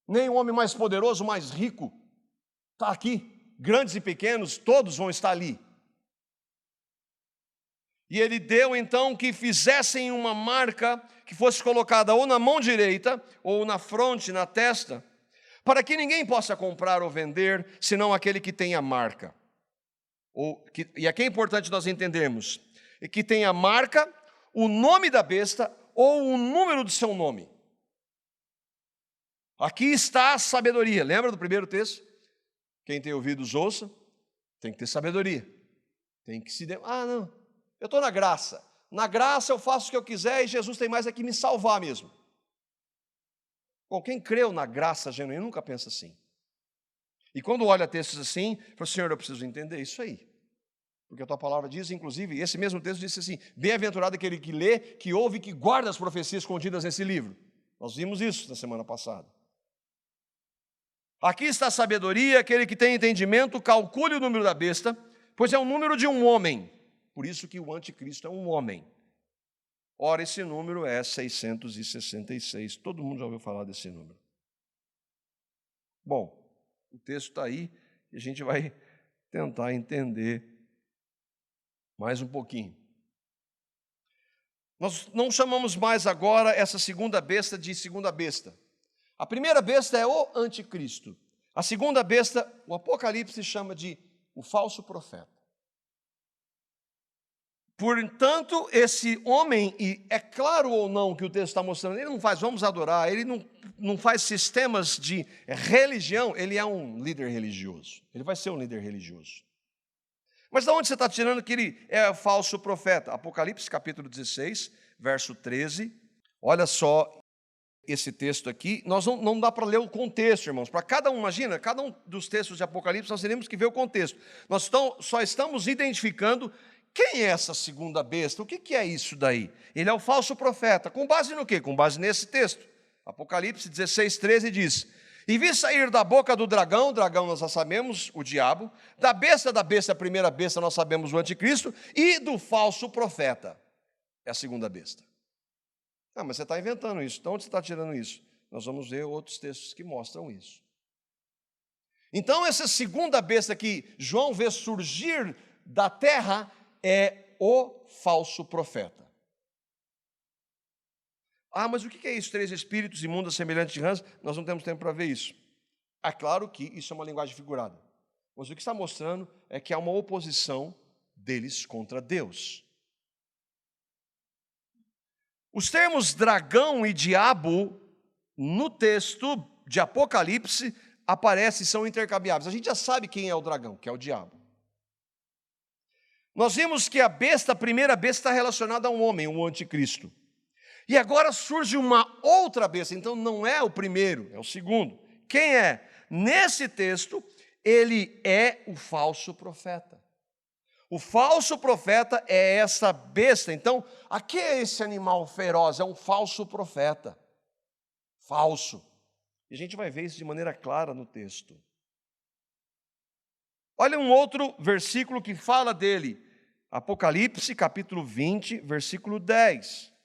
Nem o homem mais poderoso, mais rico, está aqui. Grandes e pequenos, todos vão estar ali. E ele deu então que fizessem uma marca que fosse colocada ou na mão direita, ou na fronte, na testa, para que ninguém possa comprar ou vender, senão aquele que tem a marca. E aqui é importante nós entendermos, que tem a marca, o nome da besta, ou o número do seu nome. Aqui está a sabedoria. Lembra do primeiro texto? Quem tem ouvidos ouça, tem que ter sabedoria. Tem que se... não, eu estou na graça. Na graça eu faço o que eu quiser e Jesus tem mais é que me salvar mesmo. Bom, quem creu na graça genuína nunca pensa assim. E quando olha textos assim, fala, Senhor, eu preciso entender isso aí. Porque a tua palavra diz, inclusive, esse mesmo texto disse assim, bem-aventurado aquele que lê, que ouve e que guarda as profecias contidas nesse livro. Nós vimos isso na semana passada. Aqui está a sabedoria, aquele que tem entendimento, calcule o número da besta, pois é o número de um homem. Por isso que o anticristo é um homem. Ora, esse número é 666. Todo mundo já ouviu falar desse número. Bom, o texto está aí e a gente vai tentar entender mais um pouquinho. Nós não chamamos mais agora essa segunda besta de segunda besta. A primeira besta é o anticristo. A segunda besta, o Apocalipse chama de o falso profeta. Portanto, esse homem, e é claro ou não que o texto está mostrando, ele não faz vamos adorar, ele não faz sistemas de religião, ele é um líder religioso. Ele vai ser um líder religioso. Mas de onde você está tirando que ele é falso profeta? Apocalipse capítulo 16, verso 13. Olha só esse texto aqui. Nós não dá para ler o contexto, irmãos. Para cada um, imagina, cada um dos textos de Apocalipse, nós teremos que ver o contexto. Nós só estamos identificando quem é essa segunda besta. O que é isso daí? Ele é o falso profeta. Com base no quê? Com base nesse texto. Apocalipse 16, 13 diz: e vi sair da boca do dragão nós já sabemos, o diabo, da besta, a primeira besta nós sabemos o anticristo, e do falso profeta, é a segunda besta. Mas você está inventando isso, de onde você está tirando isso? Nós vamos ver outros textos que mostram isso. Então essa segunda besta que João vê surgir da terra é o falso profeta. Mas o que é isso? 3 espíritos imundos semelhantes de rãs? Nós não temos tempo para ver isso. É claro que isso é uma linguagem figurada. Mas o que está mostrando é que há uma oposição deles contra Deus. Os termos dragão e diabo, no texto de Apocalipse, aparecem e são intercambiáveis. A gente já sabe quem é o dragão, que é o diabo. Nós vimos que a primeira besta está relacionada a um homem, o anticristo. E agora surge uma outra besta, então não é o primeiro, é o segundo. Quem é? Nesse texto, ele é o falso profeta. O falso profeta é essa besta. Então, aqui é esse animal feroz, é um falso profeta. Falso. E a gente vai ver isso de maneira clara no texto. Olha um outro versículo que fala dele. Apocalipse, capítulo 20, versículo 10.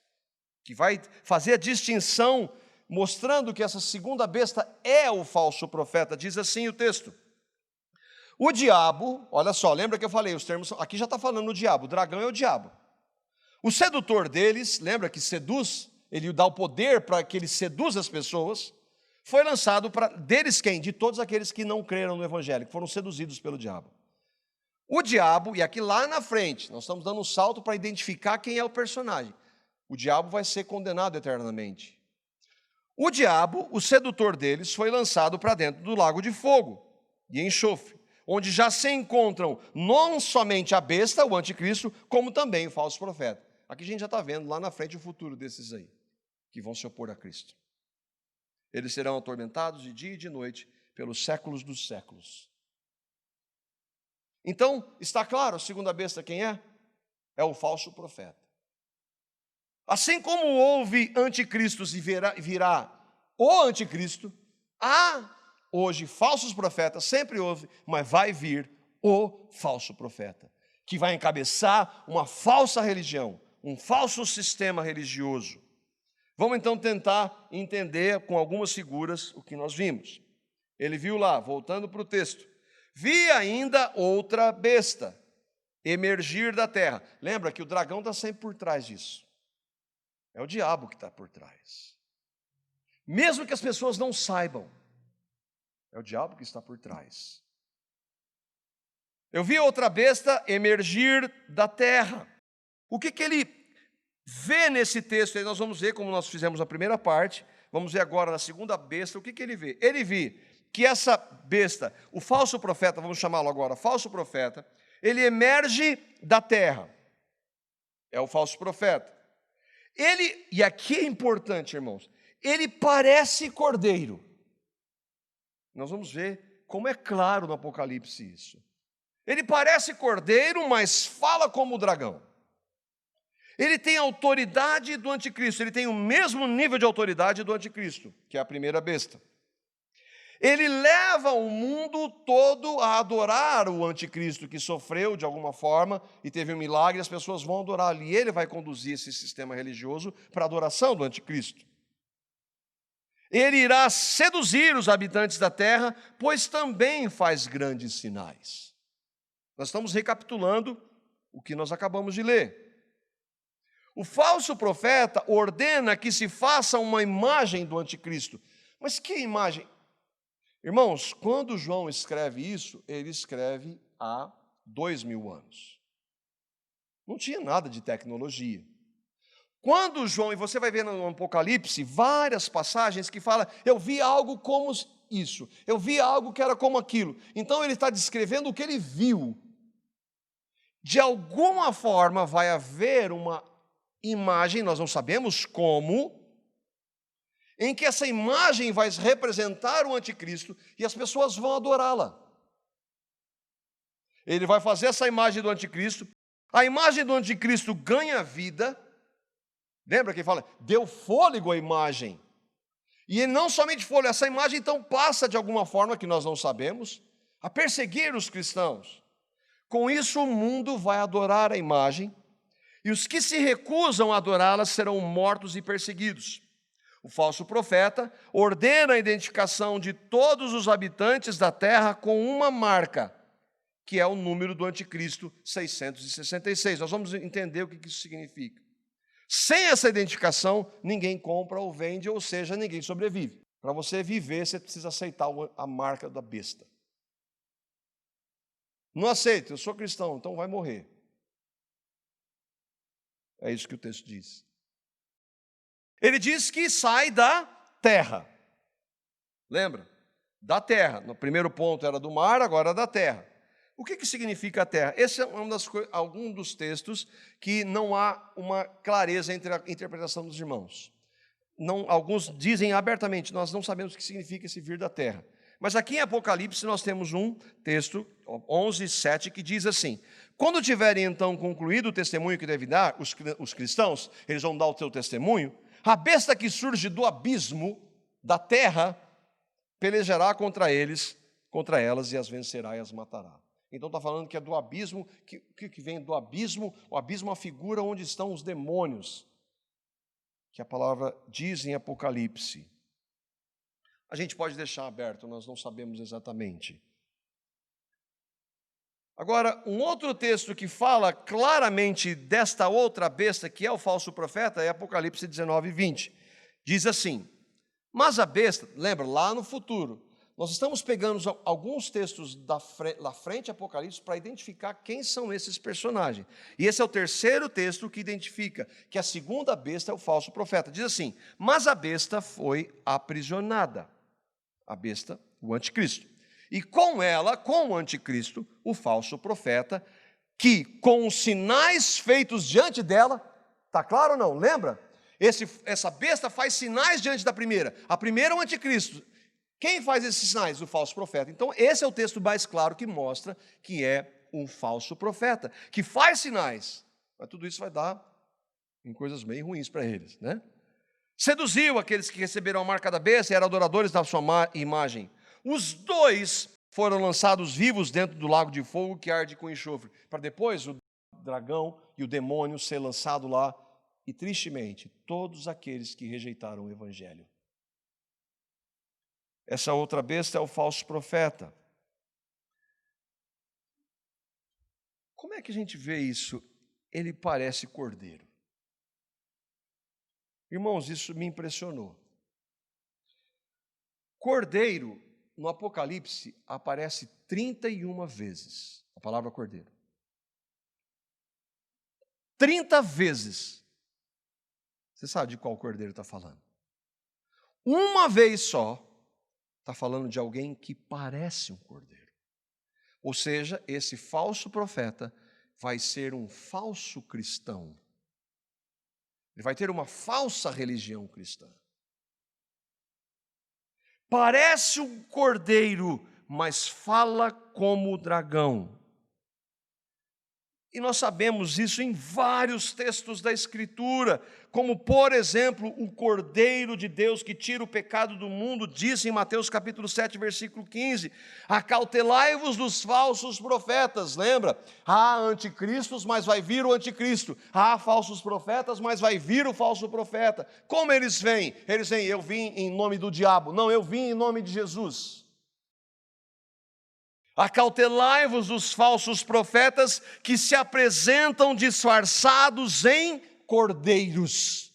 Que vai fazer a distinção, mostrando que essa segunda besta é o falso profeta. Diz assim o texto: o diabo, olha só, lembra que eu falei, os termos, aqui já está falando o diabo, o dragão é o diabo. O sedutor deles, lembra que seduz, ele dá o poder para que ele seduza as pessoas, foi lançado deles quem? De todos aqueles que não creram no evangelho, que foram seduzidos pelo diabo. O diabo, e aqui lá na frente, nós estamos dando um salto para identificar quem é o personagem. O diabo vai ser condenado eternamente. O diabo, o sedutor deles, foi lançado para dentro do lago de fogo e enxofre, onde já se encontram não somente a besta, o anticristo, como também o falso profeta. Aqui a gente já está vendo lá na frente o futuro desses aí, que vão se opor a Cristo. Eles serão atormentados de dia e de noite pelos séculos dos séculos. Então, está claro, a segunda besta quem é? É o falso profeta. Assim como houve anticristos e virá o anticristo, há hoje falsos profetas, sempre houve, mas vai vir o falso profeta, que vai encabeçar uma falsa religião, um falso sistema religioso. Vamos então tentar entender com algumas figuras o que nós vimos. Ele viu lá, voltando para o texto, vi ainda outra besta emergir da terra. Lembra que o dragão está sempre por trás disso. É o diabo que está por trás. Mesmo que as pessoas não saibam, é o diabo que está por trás. Eu vi outra besta emergir da terra. O que ele vê nesse texto? Aí nós vamos ver, como nós fizemos na primeira parte, vamos ver agora na segunda besta, o que ele vê? Ele vê que essa besta, o falso profeta, vamos chamá-lo agora, falso profeta, ele emerge da terra. É o falso profeta. Ele, e aqui é importante, irmãos, ele parece cordeiro. Nós vamos ver como é claro no Apocalipse isso. Ele parece cordeiro, mas fala como dragão. Ele tem a autoridade do anticristo, ele tem o mesmo nível de autoridade do anticristo, que é a primeira besta. Ele leva o mundo todo a adorar o anticristo, que sofreu de alguma forma e teve um milagre, as pessoas vão adorar ali. Ele vai conduzir esse sistema religioso para a adoração do anticristo. Ele irá seduzir os habitantes da terra, pois também faz grandes sinais. Nós estamos recapitulando o que nós acabamos de ler. O falso profeta ordena que se faça uma imagem do anticristo. Mas que imagem? Irmãos, quando João escreve isso, ele escreve há 2000 anos. Não tinha nada de tecnologia. Quando João, e você vai ver no Apocalipse, várias passagens que falam, eu vi algo como isso, eu vi algo que era como aquilo. Então ele está descrevendo o que ele viu. De alguma forma vai haver uma imagem, nós não sabemos como, em que essa imagem vai representar o anticristo e as pessoas vão adorá-la. Ele vai fazer essa imagem do anticristo, a imagem do anticristo ganha vida. Lembra que ele fala, deu fôlego à imagem. E ele não somente fôlego, essa imagem então passa de alguma forma, que nós não sabemos, a perseguir os cristãos. Com isso o mundo vai adorar a imagem, e os que se recusam a adorá-la serão mortos e perseguidos. O falso profeta ordena a identificação de todos os habitantes da terra com uma marca, que é o número do anticristo 666. Nós vamos entender o que isso significa. Sem essa identificação, ninguém compra ou vende, ou seja, ninguém sobrevive. Para você viver, você precisa aceitar a marca da besta. Não aceito, eu sou cristão, então vai morrer. É isso que o texto diz. Ele diz que sai da terra. Lembra? Da terra. No primeiro ponto era do mar, agora é da terra. O que significa a terra? Esse é algum dos textos que não há uma clareza entre a interpretação dos irmãos. Alguns dizem abertamente, nós não sabemos o que significa esse vir da terra. Mas aqui em Apocalipse nós temos um texto, 11:7, que diz assim, quando tiverem então concluído o testemunho que devem dar, os cristãos, eles vão dar o seu testemunho, a besta que surge do abismo, da terra, pelejará contra elas, e as vencerá e as matará. Então está falando que é do abismo, que vem do abismo, o abismo é uma figura onde estão os demônios, que a palavra diz em Apocalipse. A gente pode deixar aberto, nós não sabemos exatamente. Agora, um outro texto que fala claramente desta outra besta, que é o falso profeta, é Apocalipse 19:20. Diz assim, mas a besta, lembra, lá no futuro, Nós estamos pegando alguns textos da frente Apocalipse para identificar quem são esses personagens. E esse é o terceiro texto que identifica que a segunda besta é o falso profeta. Diz assim: mas a besta foi aprisionada. A besta, o anticristo. E com ela, com o anticristo, o falso profeta, que com os sinais feitos diante dela, está claro ou não? Lembra? Essa besta faz sinais diante da primeira. A primeira é o anticristo. Quem faz esses sinais? O falso profeta. Então, esse é o texto mais claro que mostra que é um falso profeta, que faz sinais. Mas tudo isso vai dar em coisas bem ruins para eles, né? Seduziu aqueles que receberam a marca da besta e eram adoradores da sua imagem. Os dois foram lançados vivos dentro do lago de fogo que arde com enxofre, para depois o dragão e o demônio ser lançado lá, e tristemente, todos aqueles que rejeitaram o evangelho. Essa outra besta é o falso profeta. Como é que a gente vê isso? Ele parece cordeiro. Irmãos, isso me impressionou. Cordeiro, no Apocalipse, aparece 31 vezes, a palavra cordeiro. 30 vezes. Você sabe de qual cordeiro está falando? Uma vez só, está falando de alguém que parece um cordeiro. Ou seja, esse falso profeta vai ser um falso cristão. Ele vai ter uma falsa religião cristã. Parece um cordeiro, mas fala como dragão. E nós sabemos isso em vários textos da Escritura, como, por exemplo, o Cordeiro de Deus que tira o pecado do mundo, diz em Mateus capítulo 7, versículo 15, acautelai-vos dos falsos profetas, lembra? Há anticristos, mas vai vir o anticristo. Há falsos profetas, mas vai vir o falso profeta. Como eles vêm? Eles vêm, eu vim em nome do diabo. Não, eu vim em nome de Jesus. Acautelai-vos dos falsos profetas que se apresentam disfarçados em cordeiros,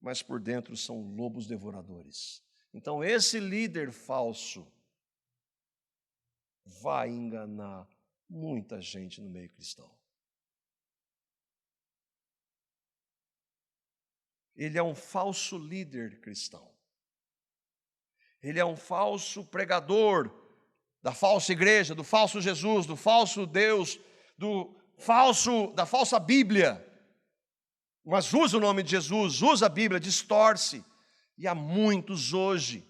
mas por dentro são lobos devoradores. Então esse líder falso vai enganar muita gente no meio cristão. Ele é um falso líder cristão. Ele é um falso pregador da falsa igreja, do falso Jesus, do falso Deus, da falsa Bíblia. Mas usa o nome de Jesus, usa a Bíblia, distorce. E há muitos hoje.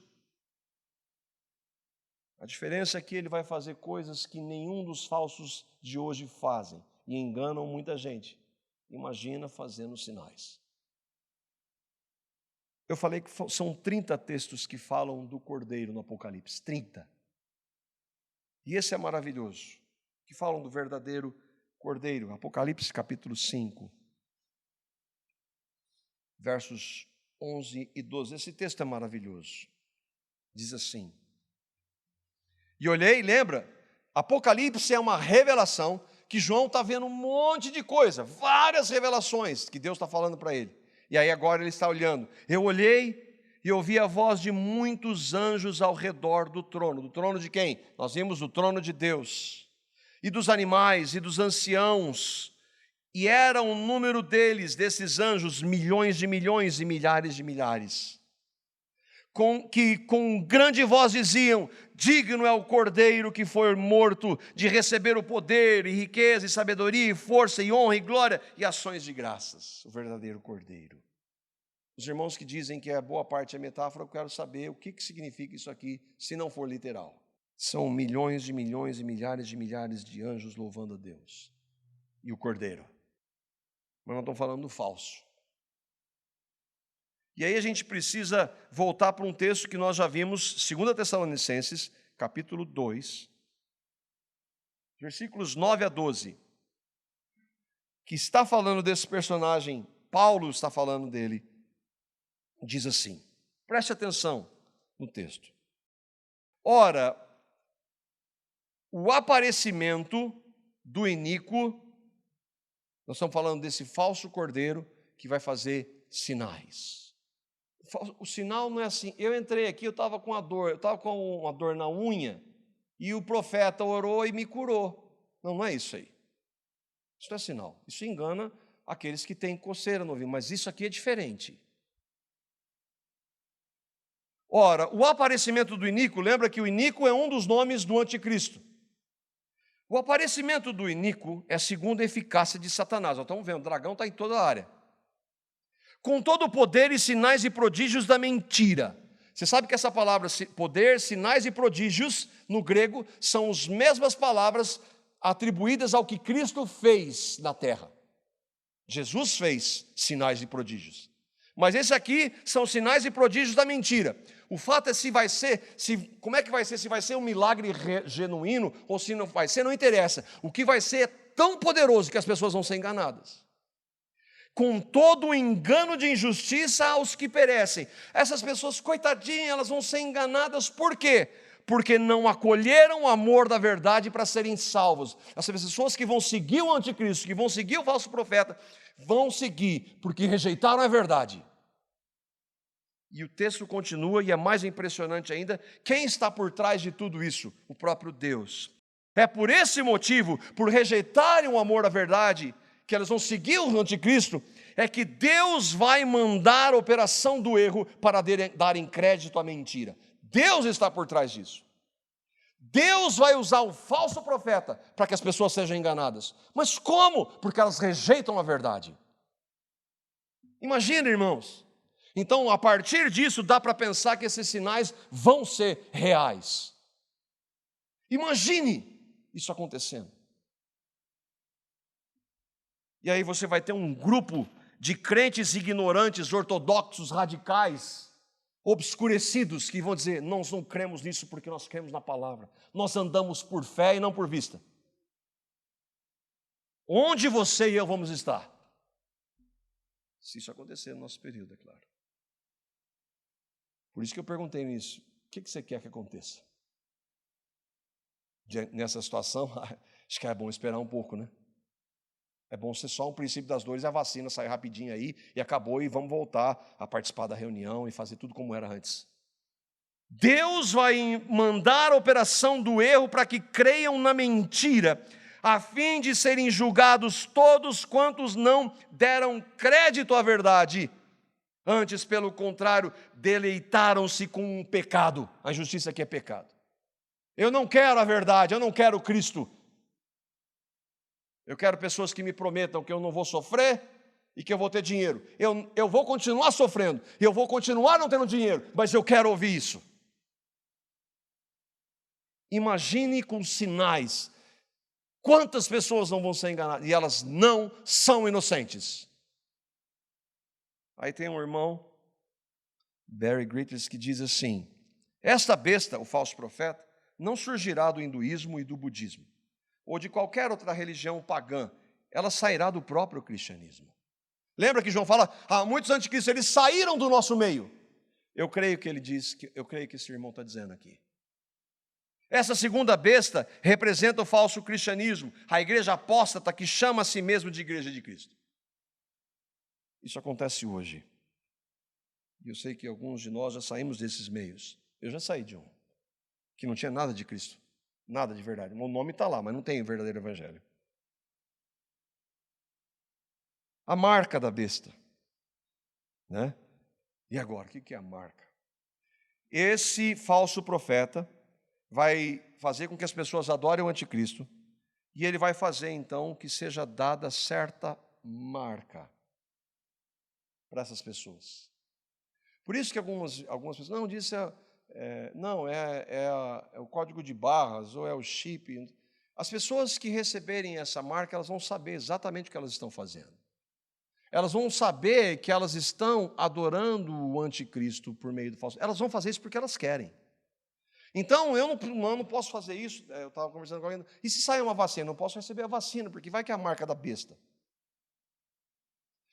A diferença é que ele vai fazer coisas que nenhum dos falsos de hoje fazem e enganam muita gente. Imagina fazendo sinais. Eu falei que são 30 textos que falam do Cordeiro no Apocalipse, 30. E esse é maravilhoso, que falam do verdadeiro Cordeiro. Apocalipse capítulo 5, versos 11 e 12. Esse texto é maravilhoso. Diz assim: e olhei, lembra? Apocalipse é uma revelação que João está vendo um monte de coisa, várias revelações que Deus está falando para ele. E aí agora ele está olhando. Eu olhei e ouvi a voz de muitos anjos ao redor do trono. Do trono de quem? Nós vimos o trono de Deus. E dos animais e dos anciãos. E era o número desses anjos, milhões e milhões e milhares de milhares. Que com grande voz diziam: digno é o Cordeiro que foi morto de receber o poder e riqueza e sabedoria e força e honra e glória e ações de graças. O verdadeiro Cordeiro. Os irmãos que dizem que a boa parte é metáfora, eu quero saber o que significa isso aqui, se não for literal. São milhões e milhões e milhares de anjos louvando a Deus. E o Cordeiro. Mas nós estamos falando do falso. E aí a gente precisa voltar para um texto que nós já vimos, 2 Tessalonicenses, capítulo 2, versículos 9 a 12, que está falando desse personagem, Paulo está falando dele. Diz assim, preste atenção no texto. Ora, o aparecimento do iníquo, nós estamos falando desse falso cordeiro que vai fazer sinais. O sinal não é assim. Eu entrei aqui, eu estava com uma dor na unha, e o profeta orou e me curou. Não, não é isso aí. Isso não é sinal. Isso engana aqueles que têm coceira no ouvido, mas isso aqui é diferente. Ora, o aparecimento do iníquo, lembra que o iníquo é um dos nomes do anticristo. O aparecimento do iníquo é segundo a eficácia de Satanás. Nós estamos vendo, o dragão está em toda a área. Com todo o poder e sinais e prodígios da mentira. Você sabe que essa palavra poder, sinais e prodígios, no grego, são as mesmas palavras atribuídas ao que Cristo fez na terra. Jesus fez sinais e prodígios. Mas esse aqui são sinais e prodígios da mentira. O fato é como é que vai ser, se vai ser um milagre genuíno ou se não vai ser, não interessa. O que vai ser é tão poderoso que as pessoas vão ser enganadas. Com todo o engano de injustiça aos que perecem. Essas pessoas, coitadinhas, elas vão ser enganadas por quê? Porque não acolheram o amor da verdade para serem salvos. Essas pessoas que vão seguir o anticristo, que vão seguir o falso profeta, vão seguir porque rejeitaram a verdade. E o texto continua e é mais impressionante ainda, quem está por trás de tudo isso? O próprio Deus. É por esse motivo, por rejeitarem o amor à verdade, que elas vão seguir o anticristo, é que Deus vai mandar a operação do erro para darem crédito à mentira. Deus está por trás disso. Deus vai usar o falso profeta para que as pessoas sejam enganadas. Mas como? Porque elas rejeitam a verdade. Imagina, irmãos. Então, a partir disso, dá para pensar que esses sinais vão ser reais. Imagine isso acontecendo. E aí você vai ter um grupo de crentes ignorantes, ortodoxos, radicais, obscurecidos, que vão dizer, nós não cremos nisso porque nós cremos na palavra. Nós andamos por fé e não por vista. Onde você e eu vamos estar? Se isso acontecer no nosso período, é claro. Por isso que eu perguntei nisso, o que você quer que aconteça? Nessa situação, acho que é bom esperar um pouco, né? É bom ser só um princípio das dores e a vacina sair rapidinho aí e acabou e vamos voltar a participar da reunião e fazer tudo como era antes. Deus vai mandar a operação do erro para que creiam na mentira, a fim de serem julgados todos quantos não deram crédito à verdade. Antes, pelo contrário, deleitaram-se com o pecado. A injustiça aqui é pecado. Eu não quero a verdade, eu não quero Cristo. Eu quero pessoas que me prometam que eu não vou sofrer e que eu vou ter dinheiro. Eu vou continuar sofrendo, eu vou continuar não tendo dinheiro, mas eu quero ouvir isso. Imagine com sinais. Quantas pessoas não vão ser enganadas? E elas não são inocentes. Aí tem um irmão, Barry Gritters, que diz assim, esta besta, o falso profeta, não surgirá do hinduísmo e do budismo, ou de qualquer outra religião pagã, ela sairá do próprio cristianismo. Lembra que João fala, muitos anticristos, eles saíram do nosso meio. Eu creio que ele diz, eu creio que esse irmão está dizendo aqui. Essa segunda besta representa o falso cristianismo, a igreja apóstata que chama a si mesmo de igreja de Cristo. Isso acontece hoje. E eu sei que alguns de nós já saímos desses meios. Eu já saí de um, que não tinha nada de Cristo. Nada de verdade. O nome está lá, mas não tem o verdadeiro evangelho. A marca da besta. Né? E agora, o que é a marca? Esse falso profeta vai fazer com que as pessoas adorem o anticristo e ele vai fazer, então, que seja dada certa marca para essas pessoas. Por isso que algumas pessoas, não, disso é o código de barras, ou é o chip. As pessoas que receberem essa marca, elas vão saber exatamente o que elas estão fazendo. Elas vão saber que elas estão adorando o anticristo por meio do falso. Elas vão fazer isso porque elas querem. Então, eu não posso fazer isso. Eu estava conversando com alguém, e se sair uma vacina? Eu não posso receber a vacina, porque vai que é a marca da besta.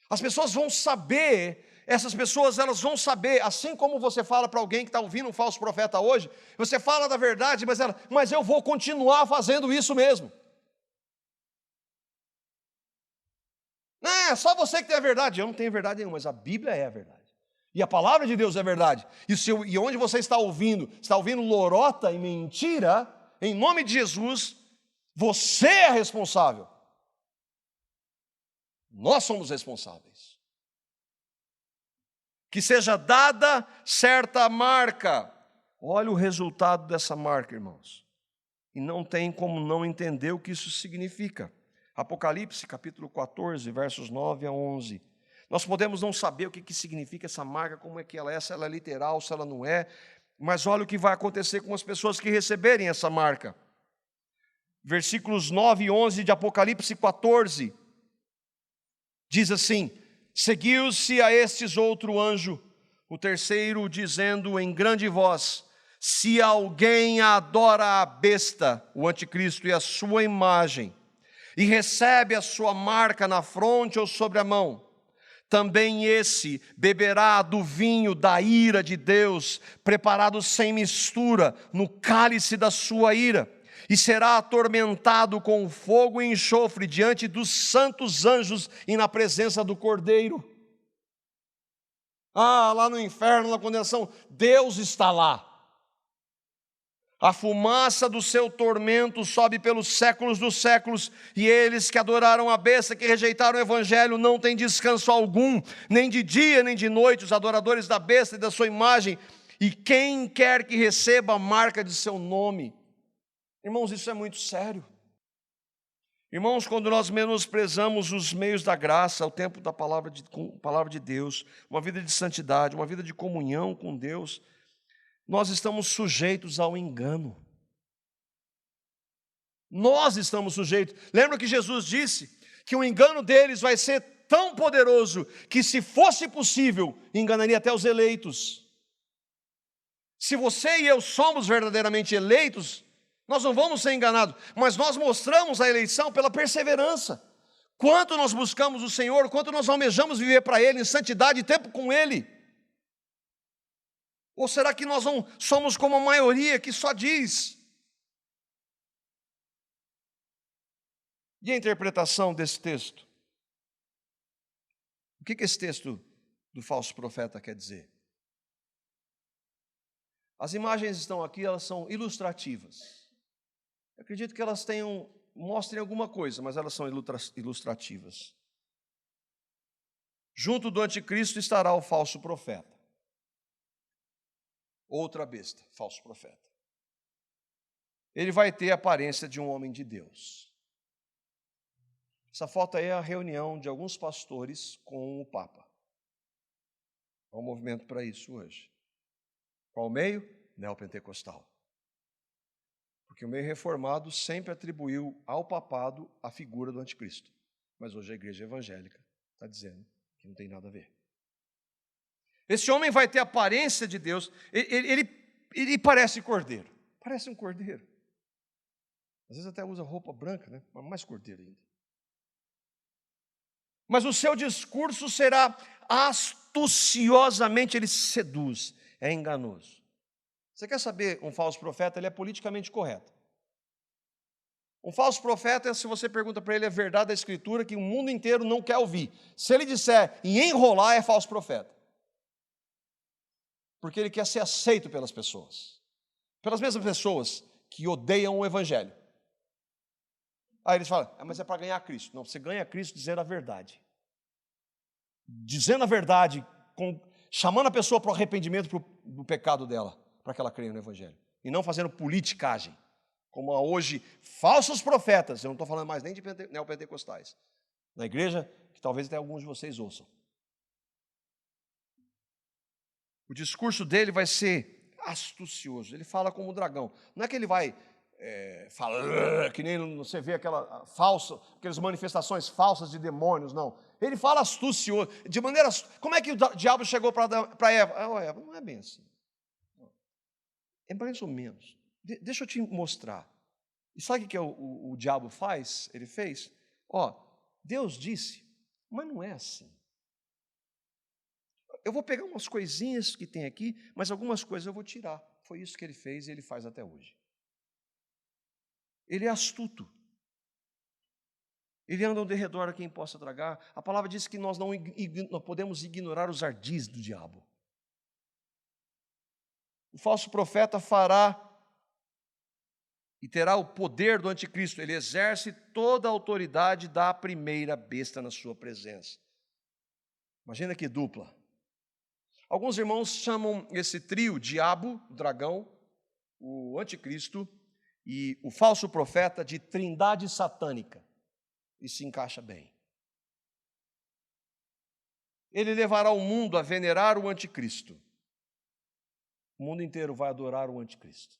As pessoas vão saber, essas pessoas elas vão saber, assim como você fala para alguém que está ouvindo um falso profeta hoje, você fala da verdade, mas eu vou continuar fazendo isso mesmo. Não, é só você que tem a verdade. Eu não tenho verdade nenhuma, mas a Bíblia é a verdade. E a palavra de Deus é verdade. E onde você está ouvindo lorota e mentira, em nome de Jesus, você é responsável. Nós somos responsáveis. Que seja dada certa marca. Olha o resultado dessa marca, irmãos. E não tem como não entender o que isso significa. Apocalipse, capítulo 14, versos 9 a 11. Nós podemos não saber o que significa essa marca, como é que ela é, se ela é literal, se ela não é. Mas olha o que vai acontecer com as pessoas que receberem essa marca. Versículos 9 e 11 de Apocalipse 14. Diz assim: seguiu-se a estes outro anjo, o terceiro, dizendo em grande voz: se alguém adora a besta, o anticristo, e a sua imagem, e recebe a sua marca na fronte ou sobre a mão, também esse beberá do vinho da ira de Deus, preparado sem mistura, no cálice da sua ira, e será atormentado com fogo e enxofre diante dos santos anjos e na presença do Cordeiro. Lá no inferno, na condenação, Deus está lá. A fumaça do seu tormento sobe pelos séculos dos séculos, e eles que adoraram a besta, que rejeitaram o evangelho, não têm descanso algum, nem de dia nem de noite, os adoradores da besta e da sua imagem, e quem quer que receba a marca de seu nome. Irmãos, isso é muito sério. Irmãos, quando nós menosprezamos os meios da graça, o tempo da palavra de Deus, uma vida de santidade, uma vida de comunhão com Deus, nós estamos sujeitos ao engano. Nós estamos sujeitos. Lembra que Jesus disse que o engano deles vai ser tão poderoso que, se fosse possível, enganaria até os eleitos. Se você e eu somos verdadeiramente eleitos, nós não vamos ser enganados, mas nós mostramos a eleição pela perseverança. Quanto nós buscamos o Senhor, quanto nós almejamos viver para Ele, em santidade e tempo com Ele. Ou será que nós não somos como a maioria que só diz? E a interpretação desse texto? O que esse texto do falso profeta quer dizer? As imagens estão aqui, elas são ilustrativas. Eu acredito que elas mostrem alguma coisa, mas elas são ilustrativas. Junto do anticristo estará o falso profeta. Outra besta, falso profeta. Ele vai ter a aparência de um homem de Deus. Essa foto aí é a reunião de alguns pastores com o Papa. Há um movimento para isso hoje. Qual o meio? Neopentecostal. Porque o meio reformado sempre atribuiu ao papado a figura do anticristo. Mas hoje a igreja evangélica está dizendo que não tem nada a ver. Esse homem vai ter a aparência de Deus, ele parece cordeiro. Parece um cordeiro. Às vezes até usa roupa branca, né? Mas mais cordeiro ainda. Mas o seu discurso será astuciosamente, ele seduz, é enganoso. Você quer saber, um falso profeta, ele é politicamente correto. Um falso profeta é, se você pergunta para ele, é verdade da Escritura que o mundo inteiro não quer ouvir. Se ele disser e enrolar, é falso profeta. Porque ele quer ser aceito pelas pessoas. Pelas mesmas pessoas que odeiam o Evangelho. Aí eles falam, mas é para ganhar Cristo. Não, você ganha Cristo dizendo a verdade. Dizendo a verdade, chamando a pessoa para o arrependimento do pecado dela, para que ela creia no Evangelho. E não fazendo politicagem, como há hoje falsos profetas. Eu não estou falando mais nem de neopentecostais. Na igreja, que talvez até alguns de vocês ouçam. O discurso dele vai ser astucioso. Ele fala como um dragão. Não é que ele vai falar que nem você vê aquelas manifestações falsas de demônios, não. Ele fala astucioso, de maneira... Como é que o diabo chegou para Eva? Eva, não é bem assim. É mais ou menos. Deixa eu te mostrar. E sabe o que o diabo faz? Ele fez? Deus disse, mas não é assim. Eu vou pegar umas coisinhas que tem aqui, mas algumas coisas eu vou tirar. Foi isso que ele fez e ele faz até hoje. Ele é astuto. Ele anda ao derredor a quem possa tragar. A palavra diz que nós não podemos ignorar os ardis do diabo. O falso profeta fará e terá o poder do anticristo. Ele exerce toda a autoridade da primeira besta na sua presença. Imagina que dupla. Alguns irmãos chamam esse trio, diabo, o dragão, o anticristo e o falso profeta, de trindade satânica. Isso se encaixa bem. Ele levará o mundo a venerar o anticristo. O mundo inteiro vai adorar o anticristo.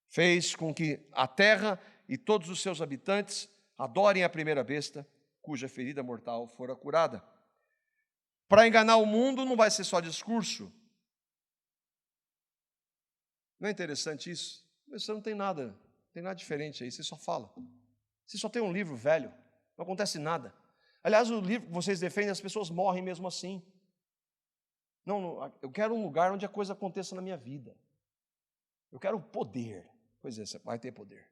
Fez com que a terra e todos os seus habitantes adorem a primeira besta, cuja ferida mortal fora curada. Para enganar o mundo não vai ser só discurso. Não é interessante isso? Você não tem nada diferente aí, você só fala. Você só tem um livro velho, não acontece nada. Aliás, o livro que vocês defendem, as pessoas morrem mesmo assim. Não, eu quero um lugar onde a coisa aconteça na minha vida. Eu quero poder. Pois é, você vai ter poder.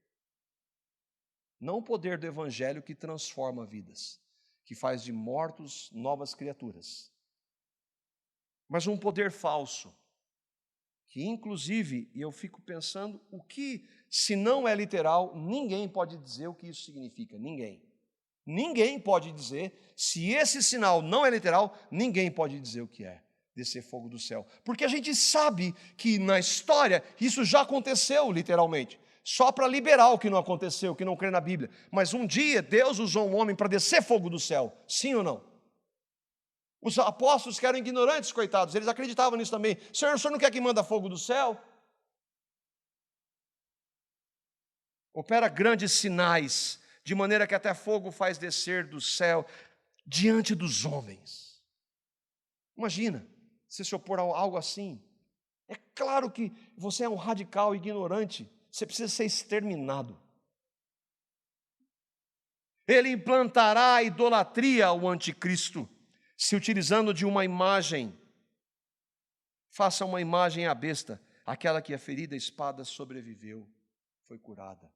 Não o poder do evangelho que transforma vidas, que faz de mortos novas criaturas. Mas um poder falso, que inclusive, e eu fico pensando, o que, se não é literal, ninguém pode dizer o que isso significa, ninguém. Ninguém pode dizer, se esse sinal não é literal, ninguém pode dizer o que é descer fogo do céu. Porque a gente sabe que na história isso já aconteceu literalmente, só para liberar o que não aconteceu, que não crê na Bíblia. Mas um dia Deus usou um homem para descer fogo do céu, sim ou não? Os apóstolos que eram ignorantes, coitados, eles acreditavam nisso também. Senhor, o senhor não quer que manda fogo do céu? Opera grandes sinais, de maneira que até fogo faz descer do céu diante dos homens. Imagina, você se opor a algo assim. É claro que você é um radical ignorante, você precisa ser exterminado. Ele implantará a idolatria ao anticristo, se utilizando de uma imagem. Faça uma imagem à besta, aquela que a ferida espada sobreviveu, foi curada.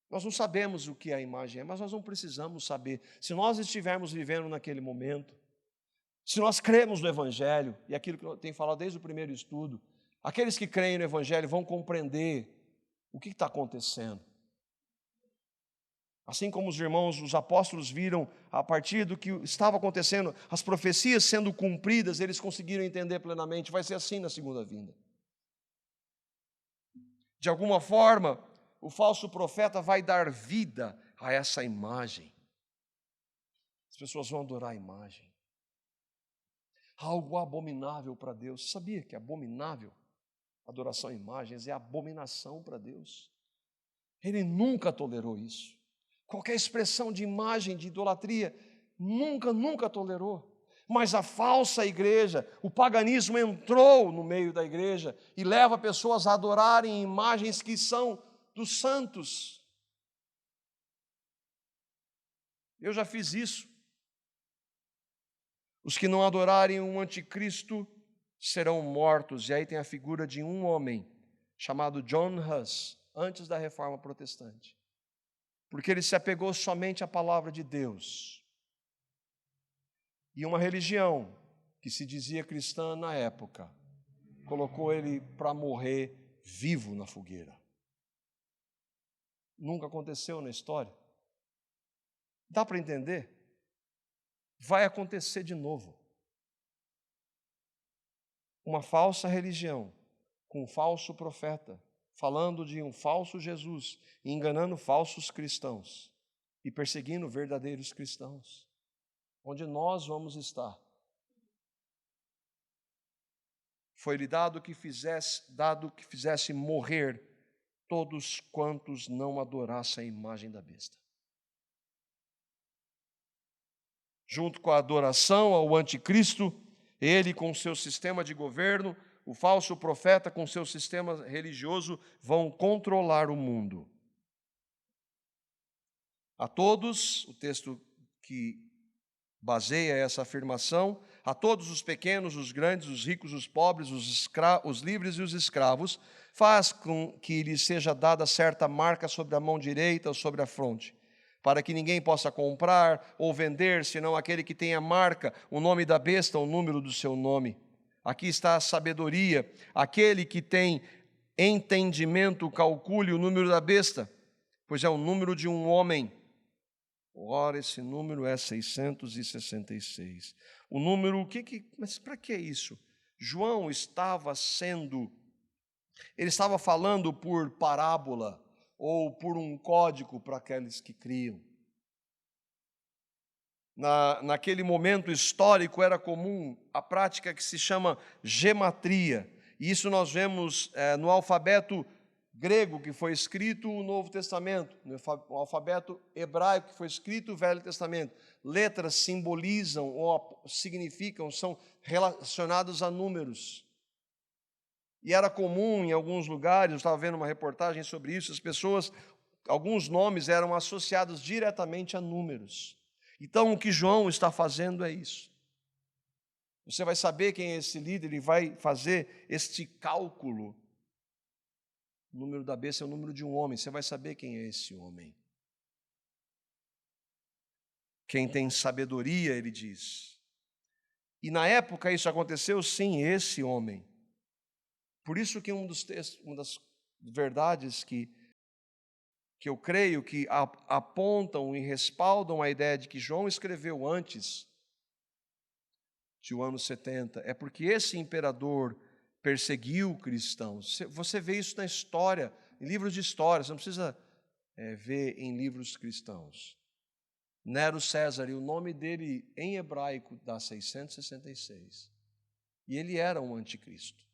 Nós não sabemos o que a imagem é, mas nós não precisamos saber. Se nós estivermos vivendo naquele momento, se nós cremos no Evangelho, e aquilo que eu tenho falado desde o primeiro estudo, aqueles que creem no Evangelho vão compreender o que está acontecendo. Assim como os irmãos, os apóstolos viram, a partir do que estava acontecendo, as profecias sendo cumpridas, eles conseguiram entender plenamente, vai ser assim na segunda vinda. De alguma forma, o falso profeta vai dar vida a essa imagem. As pessoas vão adorar a imagem. Algo abominável para Deus. Você sabia que abominável? Adoração a imagens é abominação para Deus. Ele nunca tolerou isso. Qualquer expressão de imagem, de idolatria, nunca tolerou. Mas a falsa igreja, o paganismo entrou no meio da igreja e leva pessoas a adorarem imagens que são dos santos. Eu já fiz isso. Os que não adorarem um anticristo serão mortos. E aí tem a figura de um homem chamado John Huss, antes da Reforma Protestante. Porque ele se apegou somente à palavra de Deus. E uma religião que se dizia cristã na época colocou ele para morrer vivo na fogueira. Nunca aconteceu na história. Dá para entender? Vai acontecer de novo. Uma falsa religião, com um falso profeta, falando de um falso Jesus, enganando falsos cristãos e perseguindo verdadeiros cristãos. Onde nós vamos estar? Foi-lhe dado que fizesse morrer todos quantos não adorassem a imagem da besta. Junto com a adoração ao anticristo, ele com seu sistema de governo, o falso profeta com seu sistema religioso vão controlar o mundo. A todos, o texto que baseia essa afirmação, a todos os pequenos, os grandes, os ricos, os pobres, os livres e os escravos, faz com que lhes seja dada certa marca sobre a mão direita ou sobre a fronte, para que ninguém possa comprar ou vender, senão aquele que tem a marca, o nome da besta, o número do seu nome. Aqui está a sabedoria. Aquele que tem entendimento, calcule o número da besta, pois é o número de um homem. Ora, esse número é 666. O número, mas para que isso? João ele estava falando por parábola ou por um código para aqueles que criam. Naquele momento histórico era comum a prática que se chama gematria. E isso nós vemos no alfabeto grego que foi escrito o Novo Testamento, no alfabeto hebraico que foi escrito o Velho Testamento. Letras simbolizam ou significam, são relacionados a números. E era comum em alguns lugares, eu estava vendo uma reportagem sobre isso, alguns nomes eram associados diretamente a números. Então, o que João está fazendo é isso. Você vai saber quem é esse líder, ele vai fazer este cálculo. O número da besta é o número de um homem, você vai saber quem é esse homem. Quem tem sabedoria, ele diz. E na época isso aconteceu, sim, esse homem. Por isso que uma das verdades que eu creio que apontam e respaldam a ideia de que João escreveu antes de o ano 70, é porque esse imperador perseguiu cristãos. Você vê isso na história, em livros de história, você não precisa ver em livros cristãos. Nero César, e o nome dele em hebraico dá 666. E ele era um anticristo.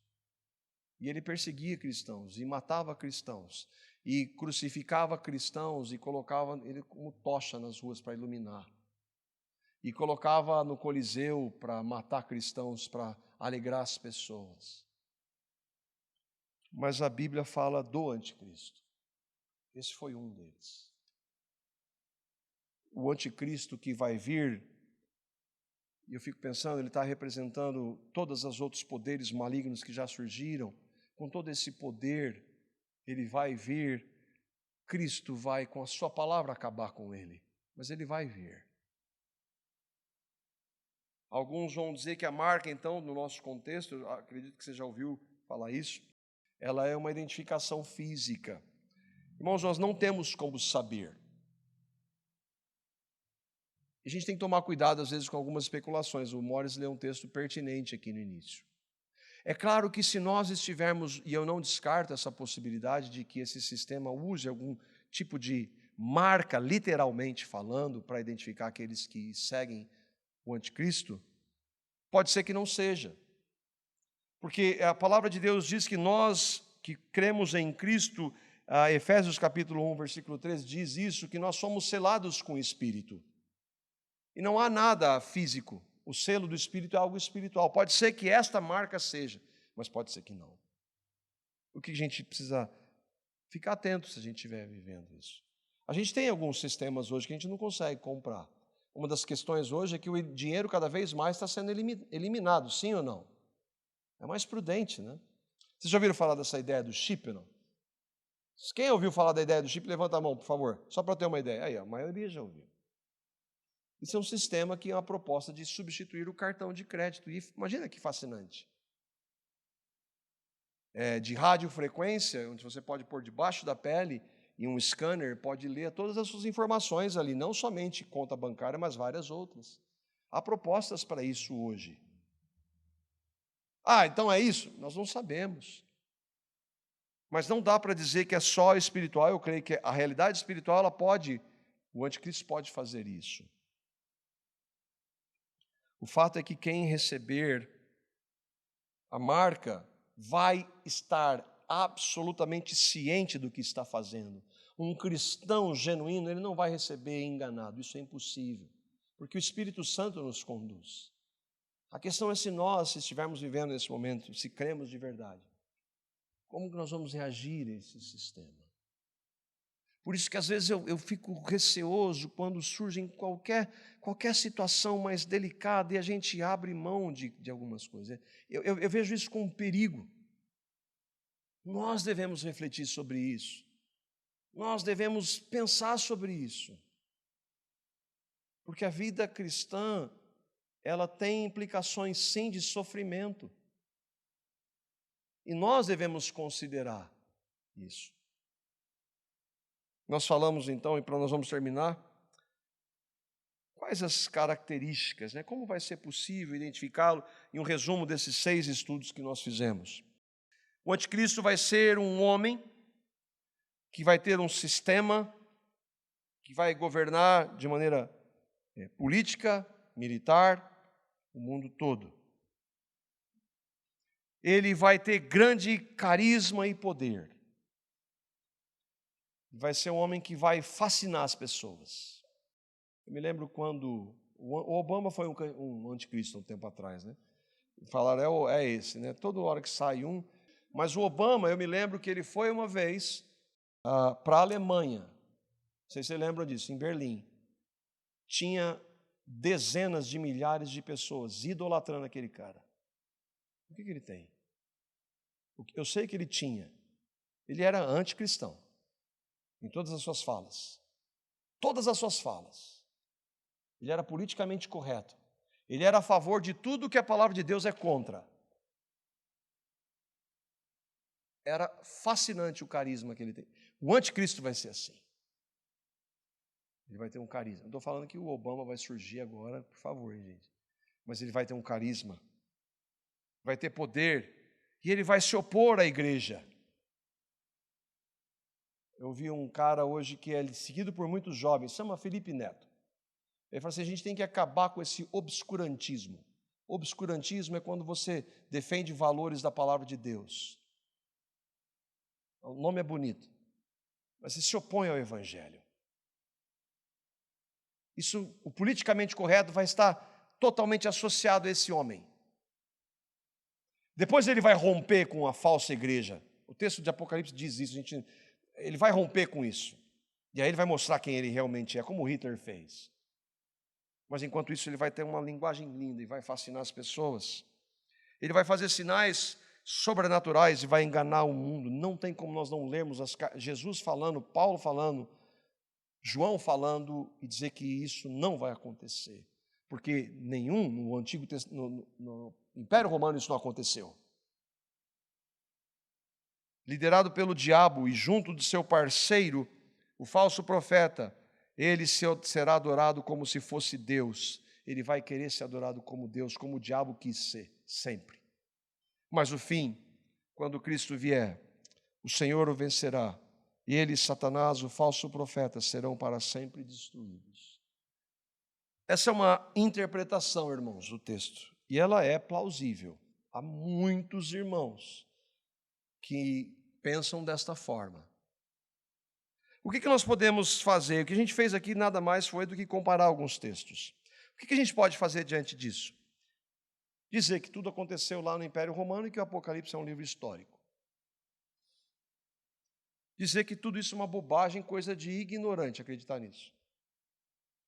E ele perseguia cristãos e matava cristãos. E crucificava cristãos e colocava ele como tocha nas ruas para iluminar. E colocava no Coliseu para matar cristãos, para alegrar as pessoas. Mas a Bíblia fala do anticristo. Esse foi um deles. O anticristo que vai vir, e eu fico pensando, ele está representando todos os outros poderes malignos que já surgiram. Com todo esse poder, ele vai vir, Cristo vai, com a sua palavra, acabar com ele. Mas ele vai vir. Alguns vão dizer que a marca, então, no nosso contexto, eu acredito que você já ouviu falar isso, ela é uma identificação física. Irmãos, nós não temos como saber. A gente tem que tomar cuidado, às vezes, com algumas especulações. O Morris leu um texto pertinente aqui no início. É claro que se nós estivermos, e eu não descarto essa possibilidade de que esse sistema use algum tipo de marca, literalmente falando, para identificar aqueles que seguem o anticristo, pode ser que não seja. Porque a palavra de Deus diz que nós que cremos em Cristo, Efésios capítulo 1, versículo 3, diz isso, que nós somos selados com o Espírito. E não há nada físico. O selo do Espírito é algo espiritual. Pode ser que esta marca seja, mas pode ser que não. O que a gente precisa ficar atento se a gente estiver vivendo isso. A gente tem alguns sistemas hoje que a gente não consegue comprar. Uma das questões hoje é que o dinheiro cada vez mais está sendo eliminado, sim ou não? É mais prudente, né? Vocês já ouviram falar dessa ideia do chip, não? Quem ouviu falar da ideia do chip, levanta a mão, por favor. Só para ter uma ideia. Aí, a maioria já ouviu. Isso é um sistema que é uma proposta de substituir o cartão de crédito. E imagina que fascinante. De radiofrequência, onde você pode pôr debaixo da pele e um scanner pode ler todas as suas informações ali, não somente conta bancária, mas várias outras. Há propostas para isso hoje. Então é isso? Nós não sabemos. Mas não dá para dizer que é só espiritual. Eu creio que a realidade espiritual, o anticristo pode fazer isso. O fato é que quem receber a marca vai estar absolutamente ciente do que está fazendo. Um cristão genuíno, ele não vai receber enganado, isso é impossível, porque o Espírito Santo nos conduz. A questão é se estivermos vivendo nesse momento, se cremos de verdade, como que nós vamos reagir a esse sistema? Por isso que às vezes eu fico receoso quando surge qualquer situação mais delicada e a gente abre mão de algumas coisas. Eu vejo isso como um perigo. Nós devemos refletir sobre isso. Nós devemos pensar sobre isso. Porque a vida cristã, ela tem implicações, sim, de sofrimento. E nós devemos considerar isso. Nós falamos então, e para nós vamos terminar, quais as características, né? Como vai ser possível identificá-lo em um resumo desses 6 estudos que nós fizemos. O anticristo vai ser um homem que vai ter um sistema que vai governar de maneira política, militar, o mundo todo. Ele vai ter grande carisma e poder. Vai ser um homem que vai fascinar as pessoas. Eu me lembro quando o Obama foi um anticristo um tempo atrás, né? Falaram, é esse, né? Toda hora que sai um. Mas o Obama, eu me lembro que ele foi uma vez para a Alemanha. Não sei se você lembra disso, em Berlim. Tinha dezenas de milhares de pessoas idolatrando aquele cara. O que ele tem? Eu sei que ele tinha. Ele era anticristão em todas as suas falas. Todas as suas falas. Ele era politicamente correto. Ele era a favor de tudo que a palavra de Deus é contra. Era fascinante o carisma que ele tem. O anticristo vai ser assim. Ele vai ter um carisma. Não estou falando que o Obama vai surgir agora, por favor, gente. Mas ele vai ter um carisma. Vai ter poder. E ele vai se opor à igreja. Eu vi um cara hoje que é seguido por muitos jovens, chama Felipe Neto. Ele fala assim, a gente tem que acabar com esse obscurantismo. Obscurantismo é quando você defende valores da palavra de Deus. O nome é bonito, mas você se opõe ao evangelho. Isso, o politicamente correto vai estar totalmente associado a esse homem. Depois ele vai romper com a falsa igreja. O texto de Apocalipse diz isso, ele vai romper com isso. E aí ele vai mostrar quem ele realmente é, como Hitler fez. Mas enquanto isso ele vai ter uma linguagem linda e vai fascinar as pessoas. Ele vai fazer sinais sobrenaturais e vai enganar o mundo. Não tem como nós não lermos Jesus falando, Paulo falando, João falando e dizer que isso não vai acontecer. Porque nenhum no Antigo no Império Romano isso não aconteceu. Liderado pelo diabo e junto de seu parceiro, o falso profeta, ele será adorado como se fosse Deus. Ele vai querer ser adorado como Deus, como o diabo quis ser, sempre. Mas o fim, quando Cristo vier, o Senhor o vencerá. E ele, Satanás, o falso profeta, serão para sempre destruídos. Essa é uma interpretação, irmãos, do texto. E ela é plausível. Há muitos irmãos que pensam desta forma. O que nós podemos fazer? O que a gente fez aqui nada mais foi do que comparar alguns textos. O que a gente pode fazer diante disso? Dizer que tudo aconteceu lá no Império Romano e que o Apocalipse é um livro histórico. Dizer que tudo isso é uma bobagem, coisa de ignorante, acreditar nisso.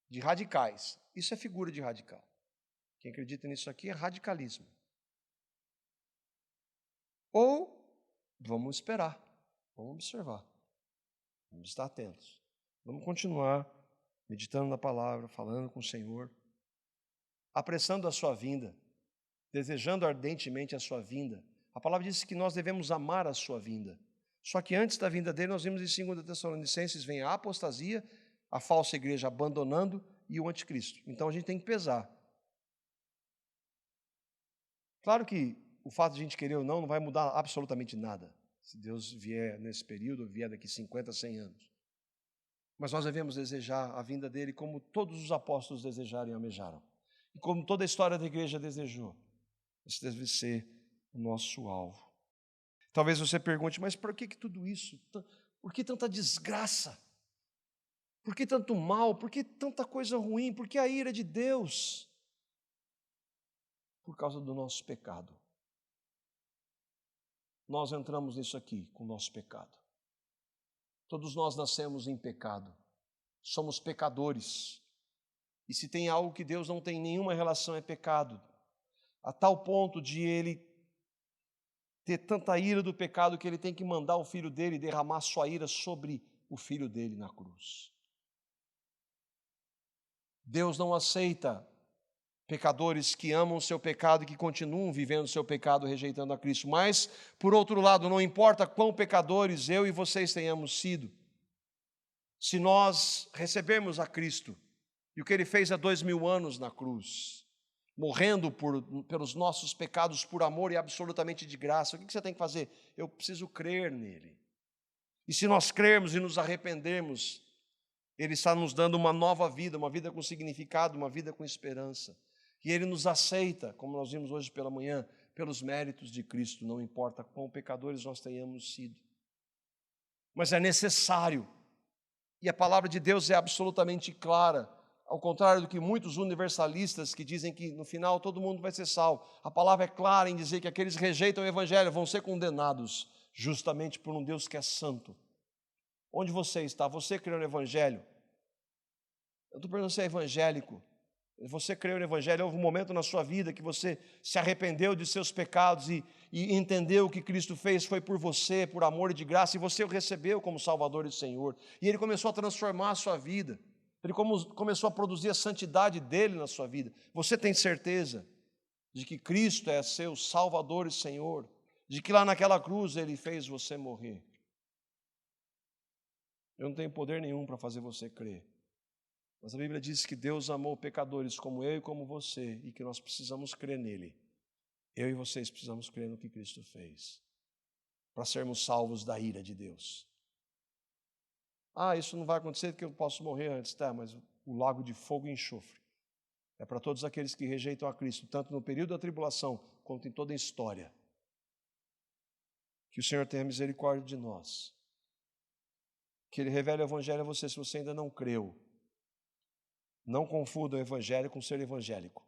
De radicais. Isso é figura de radical. Quem acredita nisso aqui é radicalismo. Ou vamos esperar, vamos observar, vamos estar atentos. Vamos continuar meditando na palavra, falando com o Senhor, apressando a sua vinda, desejando ardentemente a sua vinda. A palavra diz que nós devemos amar a sua vinda. Só que antes da vinda dele, nós vimos em 2 Tessalonicenses, vem a apostasia, a falsa igreja abandonando e o anticristo. Então a gente tem que pesar. Claro que o fato de a gente querer ou não vai mudar absolutamente nada. Se Deus vier nesse período, ou vier daqui 50, 100 anos. Mas nós devemos desejar a vinda dele como todos os apóstolos desejaram e almejaram. E como toda a história da igreja desejou. Esse deve ser o nosso alvo. Talvez você pergunte, mas por que tudo isso? Por que tanta desgraça? Por que tanto mal? Por que tanta coisa ruim? Por que a ira de Deus? Por causa do nosso pecado. Nós entramos nisso aqui com o nosso pecado. Todos nós nascemos em pecado. Somos pecadores. E se tem algo que Deus não tem nenhuma relação é pecado. A tal ponto de Ele ter tanta ira do pecado que Ele tem que mandar o Filho dele derramar sua ira sobre o Filho dele na cruz. Deus não aceita pecadores que amam o seu pecado e que continuam vivendo o seu pecado, rejeitando a Cristo. Mas, por outro lado, não importa quão pecadores eu e vocês tenhamos sido, se nós recebermos a Cristo e o que Ele fez há 2000 anos na cruz, morrendo pelos nossos pecados por amor e absolutamente de graça, o que você tem que fazer? Eu preciso crer nele. E se nós crermos e nos arrependermos, Ele está nos dando uma nova vida, uma vida com significado, uma vida com esperança. E Ele nos aceita, como nós vimos hoje pela manhã, pelos méritos de Cristo, não importa quão pecadores nós tenhamos sido. Mas é necessário, e a palavra de Deus é absolutamente clara, ao contrário do que muitos universalistas que dizem que no final todo mundo vai ser salvo. A palavra é clara em dizer que aqueles que rejeitam o Evangelho vão ser condenados, justamente por um Deus que é santo. Onde você está? Você crê no Evangelho? Eu estou perguntando se é evangélico. Você creu no Evangelho, houve um momento na sua vida que você se arrependeu de seus pecados e entendeu que Cristo fez foi por você, por amor e de graça, e você o recebeu como Salvador e Senhor. E Ele começou a transformar a sua vida. Ele começou a produzir a santidade dEle na sua vida. Você tem certeza de que Cristo é seu Salvador e Senhor? De que lá naquela cruz Ele fez você morrer? Eu não tenho poder nenhum para fazer você crer. Mas a Bíblia diz que Deus amou pecadores como eu e como você e que nós precisamos crer nele. Eu e vocês precisamos crer no que Cristo fez para sermos salvos da ira de Deus. Isso não vai acontecer porque eu posso morrer antes, tá? Mas o lago de fogo e enxofre é para todos aqueles que rejeitam a Cristo, tanto no período da tribulação quanto em toda a história. Que o Senhor tenha misericórdia de nós. Que Ele revele o Evangelho a você se você ainda não creu. Não confunda o Evangelho com ser evangélico.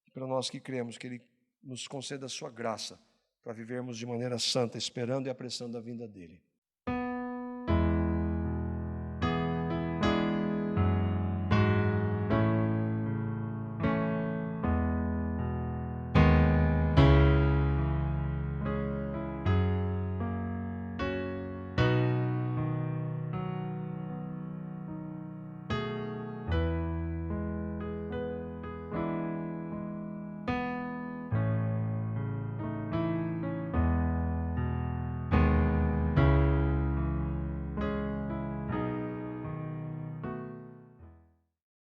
E para nós que cremos, que Ele nos conceda a sua graça para vivermos de maneira santa, esperando e apressando a vinda dEle.